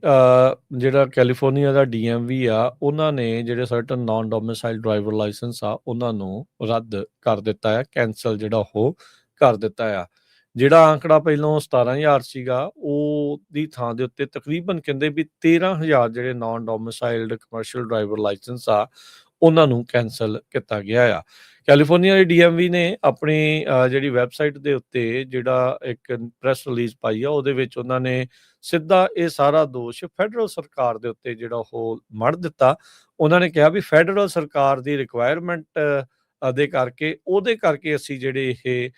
ਜਿਹੜਾ ਕੈਲੀਫੋਰਨੀਆ ਦਾ DMV ਆ, ਉਹਨਾਂ ਨੇ ਜਿਹੜੇ certain non domicile driver license ਆ ਉਹਨਾਂ ਨੂੰ ਰੱਦ ਕਰ ਦਿੱਤਾ ਹੈ, ਕੈਂਸਲ ਜਿਹੜਾ ਉਹ ਕਰ ਦਿੱਤਾ ਆ। ਜਿਹੜਾ ਆંકੜਾ ਪਹਿਲਾਂ 17,000 ਸੀਗਾ, ਉਹਦੀ ਥਾਂ ਦੇ ਉੱਤੇ ਤਕਰੀਬਨ ਕਹਿੰਦੇ ਵੀ 13,000 ਜਿਹੜੇ ਨਾਨ ਡੋਮਿਸਾਈਲਡ ਕਮਰਸ਼ੀਅਲ ਡਰਾਈਵਰ ਲਾਇਸੈਂਸ ਆ ਉਹਨਾਂ ਨੂੰ ਕੈਂਸਲ ਕੀਤਾ ਗਿਆ ਆ। ਕੈਲੀਫੋਰਨੀਆ ਦੇ DMV ਨੇ ਆਪਣੀ ਜਿਹੜੀ ਵੈਬਸਾਈਟ ਦੇ ਉੱਤੇ ਜਿਹੜਾ ਇੱਕ ਪ੍ਰੈਸ ਰਿਲੀਜ਼ ਪਾਈ ਆ, ਉਹਦੇ ਵਿੱਚ ਉਹਨਾਂ ਨੇ ਸਿੱਧਾ ਇਹ ਸਾਰਾ ਦੋਸ਼ ਫੈਡਰਲ ਸਰਕਾਰ ਦੇ ਉੱਤੇ ਜਿਹੜਾ ਉਹ ਮੜ ਦਿੱਤਾ। ਉਹਨਾਂ ਨੇ ਕਿਹਾ ਵੀ ਫੈਡਰਲ ਸਰਕਾਰ ਦੀ ਰਿਕੁਆਇਰਮੈਂਟ ਦੇ ਕਰਕੇ ਉਹਦੇ ਕਰਕੇ ਅਸੀਂ ਜਿਹੜੇ ਇਹ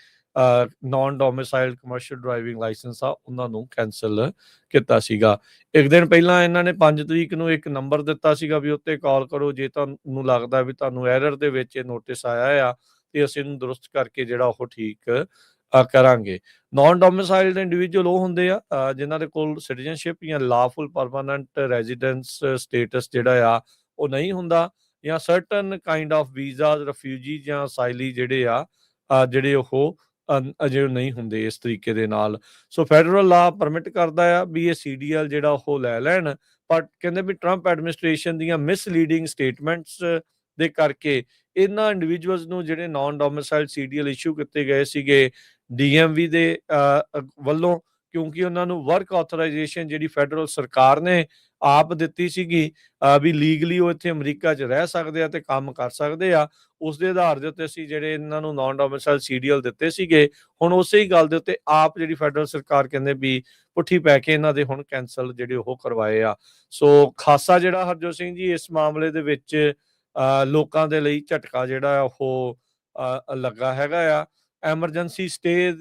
ਨਾਨ ਡੋਮਿਸਾਈਲਡ ਕਮਰਸ਼ੀਅਲ ਡਰਾਈਵਿੰਗ ਲਾਇਸੈਂਸ ਆ ਉਹਨਾਂ ਨੂੰ ਕੈਂਸਲ ਕੀਤਾ ਸੀਗਾ। ਇੱਕ ਦਿਨ ਪਹਿਲਾਂ ਇਹਨਾਂ ਨੇ 5 ਤਰੀਕ ਨੂੰ ਇੱਕ ਨੰਬਰ ਦਿੱਤਾ ਸੀਗਾ ਵੀ ਉੱਤੇ ਕਾਲ ਕਰੋ ਜੇ ਤੁਹਾਨੂੰ ਲੱਗਦਾ ਵੀ ਤੁਹਾਨੂੰ ਐਰਰ ਦੇ ਵਿੱਚ ਇਹ ਨੋਟਿਸ ਆਇਆ ਆ ਤੇ ਅਸੀਂ ਇਹਨੂੰ ਦੁਰਸਤ ਕਰਕੇ ਜਿਹੜਾ ਉਹ ਠੀਕ ਕਰਾਂਗੇ। ਨਾਨ ਡੋਮਿਸਾਈਲਡ ਇੰਡੀਵਿਜੂਅਲ ਉਹ ਹੁੰਦੇ ਆ ਜਿਨ੍ਹਾਂ ਦੇ ਕੋਲ ਸਿਟੀਜ਼ਨਸ਼ਿਪ ਜਾਂ ਲਾਫੁਲ ਪਰਮਾਨੈਂਟ ਰੈਜ਼ੀਡੈਂਸ ਸਟੇਟਸ ਜਿਹੜਾ ਆ ਉਹ ਨਹੀਂ ਹੁੰਦਾ, ਜਾਂ certain kind of visas, refugee ਜਾਂ ਅਸਾਈਲੀ ਜਿਹੜੇ ਆ ਜਿਹੜੇ ਉਹ ਅਜੇ ਨਹੀਂ ਹੁੰਦੇ ਇਸ ਤਰੀਕੇ ਦੇ ਨਾਲ। ਸੋ ਫੈਡਰਲ ਲਾ ਪਰਮਿਟ ਕਰਦਾ ਆ ਵੀ ਇਹ CDL ਜਿਹੜਾ ਉਹ ਲੈ ਲੈਣ, ਪਰ ਕਹਿੰਦੇ ਵੀ ਟਰੰਪ ਐਡਮਿਨਿਸਟ੍ਰੇਸ਼ਨ ਦੀਆਂ ਮਿਸਲੀਡਿੰਗ ਸਟੇਟਮੈਂਟਸ ਦੇ ਕਰਕੇ ਇਹਨਾਂ ਇੰਡੀਵਿਜੂਅਲਸ ਨੂੰ ਜਿਹੜੇ ਨਾਨ ਡੋਮਿਸਾਈਲ CDL ਇਸ਼ੂ ਕੀਤੇ ਗਏ ਸੀਗੇ DMV ਦੇ ਵੱਲੋਂ, ਕਿਉਂਕਿ ਉਹਨਾਂ ਨੂੰ ਵਰਕ ਆਥੋਰਾਈਜੇਸ਼ਨ ਜਿਹੜੀ ਫੈਡਰਲ ਸਰਕਾਰ ਨੇ ਆਪ ਦਿੱਤੀ ਸੀਗੀ ਵੀ ਲੀਗਲੀ ਉਹ ਇੱਥੇ ਅਮਰੀਕਾ 'ਚ ਰਹਿ ਸਕਦੇ ਆ ਤੇ ਕੰਮ ਕਰ ਸਕਦੇ ਆ, ਉਸ ਦੇ ਆਧਾਰ ਦੇ ਉੱਤੇ ਅਸੀਂ ਜਿਹੜੇ ਇਹਨਾਂ ਨੂੰ ਨਾਨ ਡੋਮਿਸਾਈਲ CDL ਦਿੱਤੇ ਸੀਗੇ। ਹੁਣ ਉਸੇ ਹੀ ਗੱਲ ਦੇ ਉੱਤੇ ਆਪ ਜਿਹੜੀ ਫੈਡਰਲ ਸਰਕਾਰ ਕਹਿੰਦੇ ਵੀ ਪੁੱਠੀ ਪੈ ਕੇ ਇਹਨਾਂ ਦੇ ਹੁਣ ਕੈਂਸਲ ਜਿਹੜੇ ਉਹ ਕਰਵਾਏ ਆ। ਸੋ ਖਾਸਾ ਜਿਹੜਾ ਹਰਜੋਤ ਸਿੰਘ ਜੀ ਇਸ ਮਾਮਲੇ ਦੇ ਵਿੱਚ ਲੋਕਾਂ ਦੇ ਲਈ ਝਟਕਾ ਜਿਹੜਾ ਉਹ ਲੱਗਾ ਹੈਗਾ ਆ। ਐਮਰਜੈਂਸੀ ਸਟੇ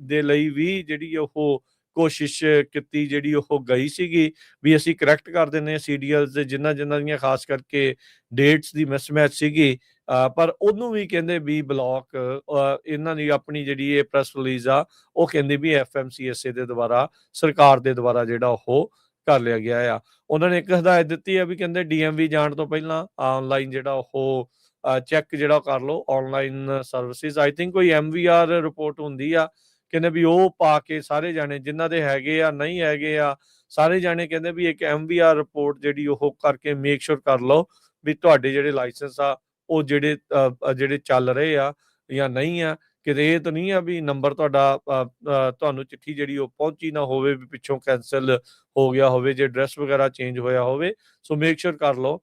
ਦੇ ਲਈ ਵੀ ਜਿਹੜੀ ਉਹ ਕੋਸ਼ਿਸ਼ ਕੀਤੀ ਜਿਹੜੀ ਉਹ ਗਈ ਸੀਗੀ ਵੀ ਅਸੀਂ ਕਰੈਕਟ ਕਰ ਦਿੰਦੇ ਹਾਂ CDLs ਦੇ ਜਿਨ੍ਹਾਂ ਦੀਆਂ ਖਾਸ ਕਰਕੇ ਡੇਟਸ ਦੀ ਮਿਸਮੈਚ ਸੀਗੀ, ਪਰ ਉਹਨੂੰ ਵੀ ਕਹਿੰਦੇ ਵੀ ਬਲੌਕ ਇਹਨਾਂ ਦੀ ਆਪਣੀ ਜਿਹੜੀ ਇਹ ਪ੍ਰੈਸ ਰਿਲੀਜ਼ ਆ ਉਹ ਕਹਿੰਦੇ ਵੀ FMCSA ਦੇ ਦੁਆਰਾ, ਸਰਕਾਰ ਦੇ ਦੁਆਰਾ ਜਿਹੜਾ ਉਹ ਕਰ ਲਿਆ ਗਿਆ ਆ। ਉਹਨਾਂ ਨੇ ਇੱਕ ਹਦਾਇਤ ਦਿੱਤੀ ਆ ਵੀ ਕਹਿੰਦੇ DMV ਜਾਣ ਤੋਂ ਪਹਿਲਾਂ ਆਨਲਾਈਨ ਜਿਹੜਾ ਉਹ ਚੈੱਕ ਜਿਹੜਾ ਕਰ ਲਓ, ਆਨਲਾਈਨ ਸਰਵਿਸਿਜ਼ ਆਈ ਥਿੰਕ ਕੋਈ MVR ਰਿਪੋਰਟ ਹੁੰਦੀ ਆ, ਕਹਿੰਦੇ ਵੀ ਉਹ ਪਾ ਕੇ ਸਾਰੇ ਜਾਣੇ ਜਿਨ੍ਹਾਂ ਦੇ ਹੈਗੇ ਆ ਨਹੀਂ ਹੈਗੇ ਆ ਸਾਰੇ ਜਾਣੇ ਕਹਿੰਦੇ ਵੀ ਇੱਕ MVR ਰਿਪੋਰਟ ਜਿਹੜੀ ਉਹ ਕਰਕੇ ਮੇਕ ਸ਼ੋਰ ਕਰ ਲਓ ਵੀ ਤੁਹਾਡੇ ਜਿਹੜੇ ਲਾਇਸੈਂਸ ਆ ਉਹ ਜਿਹੜੇ ਚੱਲ ਰਹੇ ਆ ਜਾਂ ਨਹੀਂ ਆ। ਕਿਤੇ ਇਹ ਤਾਂ ਨਹੀਂ ਆ ਵੀ ਨੰਬਰ ਤੁਹਾਡਾ ਤੁਹਾਨੂੰ ਚਿੱਠੀ ਜਿਹੜੀ ਉਹ ਪਹੁੰਚੀ ਨਾ ਹੋਵੇ ਵੀ ਪਿੱਛੋਂ ਕੈਂਸਲ ਹੋ ਗਿਆ ਹੋਵੇ ਜੇ ਐਡਰੈਸ ਵਗੈਰਾ ਚੇਂਜ ਹੋਇਆ ਹੋਵੇ। ਸੋ ਮੇਕ ਸ਼ੋਰ ਕਰ ਲਓ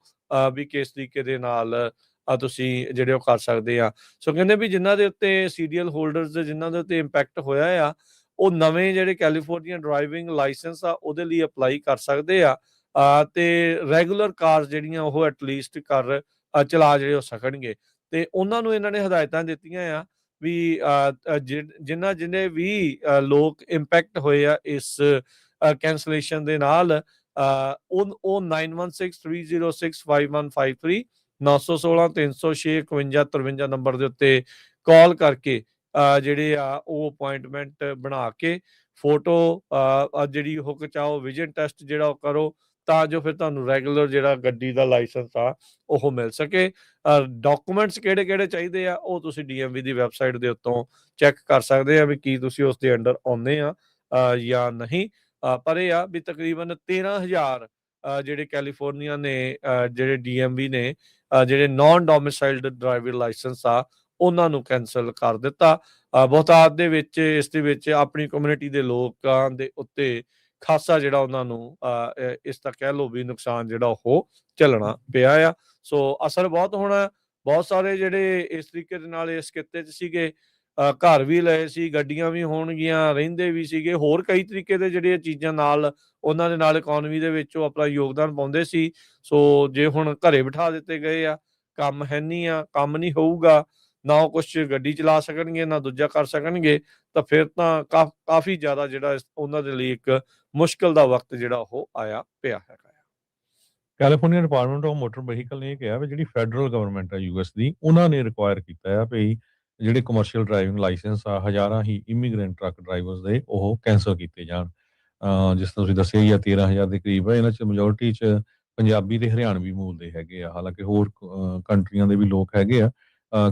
ਵੀ ਕਿਸ ਤਰੀਕੇ ਦੇ ਨਾਲ ਤੁਸੀਂ ਜਿਹੜੇ ਉਹ ਕਰ ਸਕਦੇ ਆ। ਸੋ ਕਹਿੰਦੇ ਵੀ ਜਿਨ੍ਹਾਂ ਦੇ ਉੱਤੇ CDL ਹੋਲਡਰਸ ਦੇ ਜਿਨ੍ਹਾਂ ਦੇ ਉੱਤੇ ਇੰਪੈਕਟ ਹੋਇਆ ਆ ਉਹ ਨਵੇਂ ਜਿਹੜੇ ਕੈਲੀਫੋਰਨੀਆ ਡਰਾਈਵਿੰਗ ਲਾਇਸੈਂਸ ਆ ਉਹਦੇ ਲਈ ਅਪਲਾਈ ਕਰ ਸਕਦੇ ਆ ਤੇ ਰੈਗੂਲਰ ਕਾਰਸ ਜਿਹੜੀਆਂ ਉਹ ਐਟਲੀਸਟ ਚਲਾ ਜਿਹੜੇ ਹੋ ਸਕਣਗੇ। ਤੇ ਉਹਨਾਂ ਨੂੰ ਇਹਨਾਂ ਨੇ ਹਦਾਇਤਾਂ ਦਿੱਤੀਆਂ ਆ ਵੀ ਜਿਹਨੇ ਵੀ ਲੋਕ ਇੰਪੈਕਟ ਹੋਏ ਆ ਇਸ ਕੈਂਸਲੇਸ਼ਨ ਦੇ ਨਾਲ ਉਹ 9163065153 916-306-5153 ਨੰਬਰ ਦੇ ਉੱਤੇ ਕਾਲ ਕਰਕੇ ਜਿਹੜੇ ਆ ਉਹ ਅਪਾਇੰਟਮੈਂਟ ਬਣਾ ਕੇ ਫੋਟੋ ਜਿਹੜੀ ਉਹ ਖਿਚਾਓ, ਵਿਜ਼ਨ ਟੈਸਟ ਜਿਹੜਾ ਉਹ ਕਰੋ ਤਾਂ ਜੋ ਫਿਰ ਤੁਹਾਨੂੰ ਰੈਗੂਲਰ ਜਿਹੜਾ ਗੱਡੀ ਦਾ ਲਾਇਸੈਂਸ ਆ ਉਹ ਮਿਲ ਸਕੇ। ਡਾਕੂਮੈਂਟਸ ਕਿਹੜੇ ਚਾਹੀਦੇ ਆ ਉਹ ਤੁਸੀਂ DMV ਦੀ ਵੈਬਸਾਈਟ ਦੇ ਉੱਤੋਂ ਚੈੱਕ ਕਰ ਸਕਦੇ ਆ ਵੀ ਕੀ ਤੁਸੀਂ ਉਸ ਦੇ ਅੰਡਰ ਆਉਂਦੇ ਆ ਜਾਂ ਨਹੀਂ। ਪਰ ਇਹ ਆ ਵੀ ਤਕਰੀਬਨ 13,000 ਜਿਹੜੇ ਕੈਲੀਫੋਰਨੀਆ ਨੇ ਜਿਹੜੇ DMV ਨੇ ਜਿਹੜੇ ਨਾਨ ਡੋਮਿਸਾਈਲਡ ਡਰਾਈਵਰ ਲਾਇਸੈਂਸ ਆ ਉਹਨਾਂ ਨੂੰ ਕੈਂਸਲ ਕਰ ਦਿੱਤਾ। ਬਹੁਤਾਤ ਦੇ ਵਿੱਚ ਇਸ ਦੇ ਵਿੱਚ ਆਪਣੀ ਕਮਿਊਨਿਟੀ ਦੇ ਲੋਕਾਂ ਦੇ ਉੱਤੇ ਖਾਸਾ ਜਿਹੜਾ ਉਹਨਾਂ ਨੂੰ ਇਸ ਦਾ ਕਹਿ ਲਓ ਵੀ ਨੁਕਸਾਨ ਜਿਹੜਾ ਉਹ ਝੱਲਣਾ ਪਿਆ ਆ। ਸੋ ਅਸਰ ਬਹੁਤ ਹੋਣਾ, ਬਹੁਤ ਸਾਰੇ ਜਿਹੜੇ ਇਸ ਤਰੀਕੇ ਦੇ ਨਾਲ ਇਸ ਕਿੱਤੇ 'ਚ ਸੀਗੇ ਘਰ ਵੀ ਲਏ ਸੀ, ਗੱਡੀਆਂ ਵੀ ਹੋਣਗੀਆਂ, ਰਹਿੰਦੇ ਵੀ ਸੀਗੇ, ਹੋਰ ਕਈ ਤਰੀਕੇ ਦੇ ਜਿਹੜੀਆਂ ਚੀਜ਼ਾਂ ਨਾਲ ਉਹਨਾਂ ਦੇ ਨਾਲ ਇਕੋਨਮੀ ਦੇ ਵਿੱਚ ਉਹ ਆਪਣਾ ਯੋਗਦਾਨ ਪਾਉਂਦੇ ਸੀ। ਸੋ ਜੇ ਹੁਣ ਘਰੇ ਬਿਠਾ ਦਿੱਤੇ ਗਏ ਆ, ਕੰਮ ਹੈ ਨਹੀਂ ਆ, ਕੰਮ ਨਹੀਂ ਹੋਊਗਾ, ਨਾ ਉਹ ਕੁਛ ਗੱਡੀ ਚਲਾ ਸਕਣਗੇ ਨਾ ਦੂਜਾ ਕਰ ਸਕਣਗੇ, ਤਾਂ ਫਿਰ ਤਾਂ ਕਾਫੀ ਜ਼ਿਆਦਾ ਜਿਹੜਾ ਉਹਨਾਂ ਦੇ ਲਈ ਇੱਕ ਮੁਸ਼ਕਿਲ ਦਾ ਵਕਤ ਜਿਹੜਾ ਉਹ ਆਇਆ ਪਿਆ ਹੈਗਾ। California department of motor vehicle ਨੇ ਇਹ ਕਿਹਾ ਵੀ ਜਿਹੜੀ ਫੈਡਰਲ ਗਵਰਨਮੈਂਟ ਆ US ਦੀ ਉਹਨਾਂ ਨੇ ਰਿਕੁਆਇਰ ਕੀਤਾ ਆ ਵੀ ਜਿਹੜੇ ਕਮਰਸ਼ੀਅਲ ਡਰਾਈਵਿੰਗ ਲਾਇਸੈਂਸ ਆ ਹਜ਼ਾਰਾਂ ਹੀ ਇਮੀਗ੍ਰੈਂਟ ਟਰੱਕ ਡਰਾਈਵਰਸ ਦੇ ਉਹ ਕੈਂਸਲ ਕੀਤੇ ਜਾਣ। ਜਿਸ ਤਰ੍ਹਾਂ ਤੁਸੀਂ ਦੱਸਿਆ ਹੀ ਆ 13,000 ਦੇ ਕਰੀਬ ਹੈ। ਇਹਨਾਂ 'ਚ ਮੈਜੋਰਟੀ 'ਚ ਪੰਜਾਬੀ ਤੇ ਹਰਿਆਣਵੀ ਮੂਲ ਦੇ ਹੈਗੇ ਆ। ਹਾਲਾਂਕਿ ਹੋਰ ਕੰਟਰੀਆਂ ਦੇ ਵੀ ਲੋਕ ਹੈਗੇ ਆ।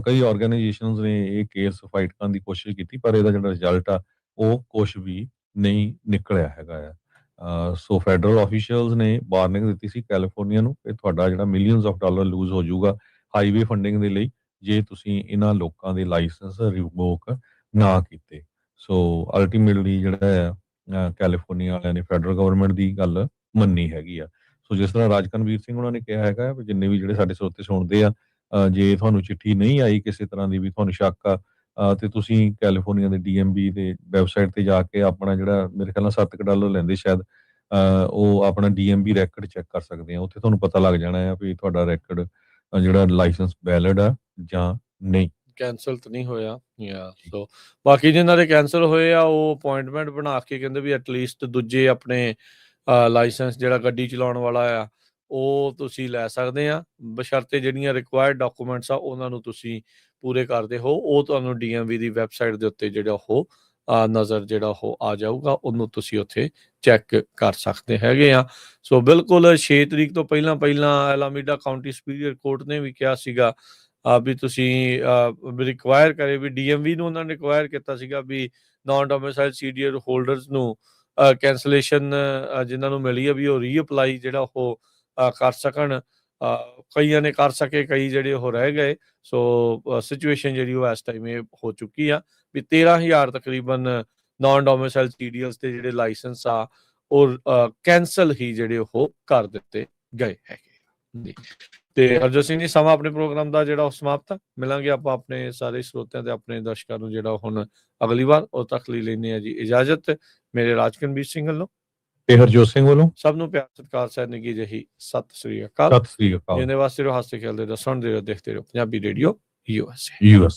ਕਈ ਆਰਗੇਨਾਈਜੇਸ਼ਨਸ ਨੇ ਇਹ ਕੇਸ ਫਾਈਟ ਕਰਨ ਦੀ ਕੋਸ਼ਿਸ਼ ਕੀਤੀ, ਪਰ ਇਹਦਾ ਜਿਹੜਾ ਰਿਜ਼ਲਟ ਆ ਉਹ ਕੁਛ ਵੀ ਨਹੀਂ ਨਿਕਲਿਆ ਹੈਗਾ ਆ। ਸੋ ਫੈਡਰਲ ਆਫੀਸ਼ੀਅਲਸ ਨੇ ਵਾਰਨਿੰਗ ਦਿੱਤੀ ਸੀ ਕੈਲੀਫੋਰਨੀਆ ਨੂੰ ਕਿ ਤੁਹਾਡਾ ਜਿਹੜਾ ਮਿਲੀਅਨਸ ਆਫ ਡਾਲਰ ਲੂਜ਼ ਹੋ ਜਾਊਗਾ ਹਾਈਵੇ ਫੰਡਿੰਗ ਦੇ ਲਈ, ਜੇ ਤੁਸੀਂ ਇਹਨਾਂ ਲੋਕਾਂ ਦੇ ਲਾਇਸੈਂਸ ਰਿਵੋਕ ਨਾ ਕੀਤੇ। ਸੋ ਅਲਟੀਮੇਟਲੀ ਜਿਹੜਾ ਆ ਕੈਲੀਫੋਰਨੀਆ ਵਾਲਿਆਂ ਨੇ ਫੈਡਰਲ ਗਵਰਨਮੈਂਟ ਦੀ ਗੱਲ ਮੰਨੀ ਹੈਗੀ ਆ। ਸੋ ਜਿਸ ਤਰ੍ਹਾਂ ਰਾਜਕਨਵੀਰ ਸਿੰਘ ਉਹਨਾਂ ਨੇ ਕਿਹਾ ਹੈਗਾ ਵੀ ਜਿੰਨੇ ਵੀ ਜਿਹੜੇ ਸਾਡੇ ਸਰੋਤੇ ਸੁਣਦੇ ਆ, ਜੇ ਤੁਹਾਨੂੰ ਚਿੱਠੀ ਨਹੀਂ ਆਈ ਕਿਸੇ ਤਰ੍ਹਾਂ ਦੀ ਵੀ ਤੁਹਾਨੂੰ ਸ਼ੱਕ ਆ, ਤੇ ਤੁਸੀਂ ਕੈਲੀਫੋਰਨੀਆ ਦੇ ਡੀਐਮਬੀ ਦੇ ਵੈਬਸਾਈਟ ਤੇ ਜਾ ਕੇ ਆਪਣਾ ਜਿਹੜਾ ਮੇਰੇ ਖਿਆਲ ਨਾਲ $7 ਲੈਂਦੇ ਸ਼ਾਇਦ, ਉਹ ਆਪਣਾ ਡੀਐਮਬੀ ਰੈਕਡ ਚੈੱਕ ਕਰ ਸਕਦੇ ਆ। ਉੱਥੇ ਤੁਹਾਨੂੰ ਪਤਾ ਲੱਗ ਜਾਣਾ ਆ ਵੀ ਤੁਹਾਡਾ ਰੈਕਡ ਜਿਹੜਾ ਲਾਇਸੈਂਸ ਵੈਲਿਡ ਆ ਜਾਂ ਨਹੀਂ। ਕੈਂਸਲ ਤਾਂ ਨਹੀਂ ਹੋਇਆ ਯਾ ਜੀ। ਸੋ ਬਾਕੀ ਜਿਨ੍ਹਾਂ ਦੇ ਕੈਂਸਲ ਹੋਏ ਆ ਉਹ ਅਪਾਇੰਟਮੈਂਟ ਬਣਾ ਕੇ ਕਹਿੰਦੇ ਵੀ ਐਟਲੀਸਟ ਦੂਜੇ ਆਪਣੇ ਲਾਇਸੈਂਸ ਜਿਹੜਾ ਗੱਡੀ ਚਲਾਉਣ ਵਾਲਾ ਆ ਉਹ ਤੁਸੀਂ ਲੈ ਸਕਦੇ ਆ, ਬਸ਼ਰਤੇ ਜਿਹੜੀਆਂ ਰਿਕੁਆਇਰਡ ਡਾਕੂਮੈਂਟਸ ਆ ਉਹਨਾਂ ਨੂੰ ਤੁਸੀਂ ਪੂਰੇ ਕਰਦੇ ਹੋ। ਉਹ ਤੁਹਾਨੂੰ ਡੀਐਮਵੀ ਦੀ ਵੈਬਸਾਈਟ ਦੇ ਉੱਤੇ ਜਿਹੜਾ ਉਹ ਨਜ਼ਰ ਜਿਹੜਾ ਉਹ ਆ ਜਾਊਗਾ, ਉਹਨੂੰ ਤੁਸੀਂ ਉੱਥੇ ਚੈੱਕ ਕਰ ਸਕਦੇ ਹੈਗੇ ਆ। ਸੋ ਬਿਲਕੁਲ 6 ਤਰੀਕ ਤੋਂ ਪਹਿਲਾਂ ਐਲਾਮੀਡਾ ਕਾਊਂਟੀ ਸੁਪੀਰੀਅਰ ਕੋਰਟ ਨੇ ਵੀ ਕਿਹਾ ਸੀਗਾ ਵੀ ਤੁਸੀਂ ਰਿਕਵਾਇਰ ਕਰੇ ਵੀ ਡੀਐਮਵੀ ਨੂੰ ਉਹਨਾਂ ਨੇ ਰਿਕਵਾਇਰ ਕੀਤਾ ਸੀਗਾ ਵੀ ਨਾਨ ਡੋਮਿਸਾਈਲ ਸੀਡੀਆਰ ਹੋਲਡਰਸ ਨੂੰ ਕੈਂਸਲੇਸ਼ਨ ਜਿਨ੍ਹਾਂ ਨੂੰ ਮਿਲੀ ਆ ਵੀ ਉਹ ਰੀਅਪਲਾਈ ਜਿਹੜਾ ਉਹ ਕਰ ਸਕਣ। ਕਈਆਂ ਨੇ ਕਰ ਸਕੇ, ਕਈ ਜਿਹੜੇ ਉਹ ਰਹਿ ਗਏ। ਸੋ ਸਿਚੁਏਸ਼ਨ ਜਿਹੜੀ ਉਹ ਇਸ ਟਾਈਮ ਇਹ ਹੋ ਚੁੱਕੀ ਆ ਵੀ 13,000 ਤਕਰੀਬਨ ਨਾਨ ਡੋਮਿਸਾਈਲ ਸੀਡੀਐਲਸ ਦੇ ਜਿਹੜੇ ਲਾਇਸੈਂਸ ਆ ਉਹ ਕੈਂਸਲ ਹੀ ਜਿਹੜੇ ਉਹ ਕਰ ਦਿੱਤੇ ਗਏ ਹੈਗੇ ਜੀ। ਤੇ ਹਰਜੋਤ ਸਿੰਘ ਜੀ, ਸਮਾਂ ਆਪਣੇ ਪ੍ਰੋਗਰਾਮ ਦਾ ਜਿਹੜਾ ਉਹ ਸਮਾਪਤ। ਮਿਲਾਂਗੇ ਆਪਾਂ ਆਪਣੇ ਸਾਰੇ ਸਰੋਤਿਆਂ ਤੇ ਆਪਣੇ ਦਰਸ਼ਕਾਂ ਨੂੰ ਜਿਹੜਾ ਹੁਣ ਅਗਲੀ ਵਾਰ। ਉਦੋਂ ਤੱਕ ਲਈ ਲੈਂਦੇ ਆ ਜੀ ਇਜਾਜ਼ਤ। ਮੇਰੇ ਰਾਜਕਨਵੀਰ ਸਿੰਘ ਵੱਲੋਂ ਤੇ ਹਰਜੋਤ ਸਿੰਘ ਵੱਲੋਂ ਸਭ ਨੂੰ ਪਿਆਰ ਸਤਿਕਾਰ ਸੈਨਿਕੀ ਜਿਹੀ ਸਤਿ ਸ੍ਰੀ ਅਕਾਲ। ਸਤਿ ਸ੍ਰੀ ਅਕਾਲ। ਜਿਹਦੇ ਵਾਸਤੇ ਰਹੋ, ਹੱਸਦੇ ਖੇਲਦੇ ਰਹੋ, ਸੁਣਦੇ ਰਹੋ, ਦੇਖਦੇ ਰਹੋ ਪੰਜਾਬੀ ਰੇਡੀਓ USA।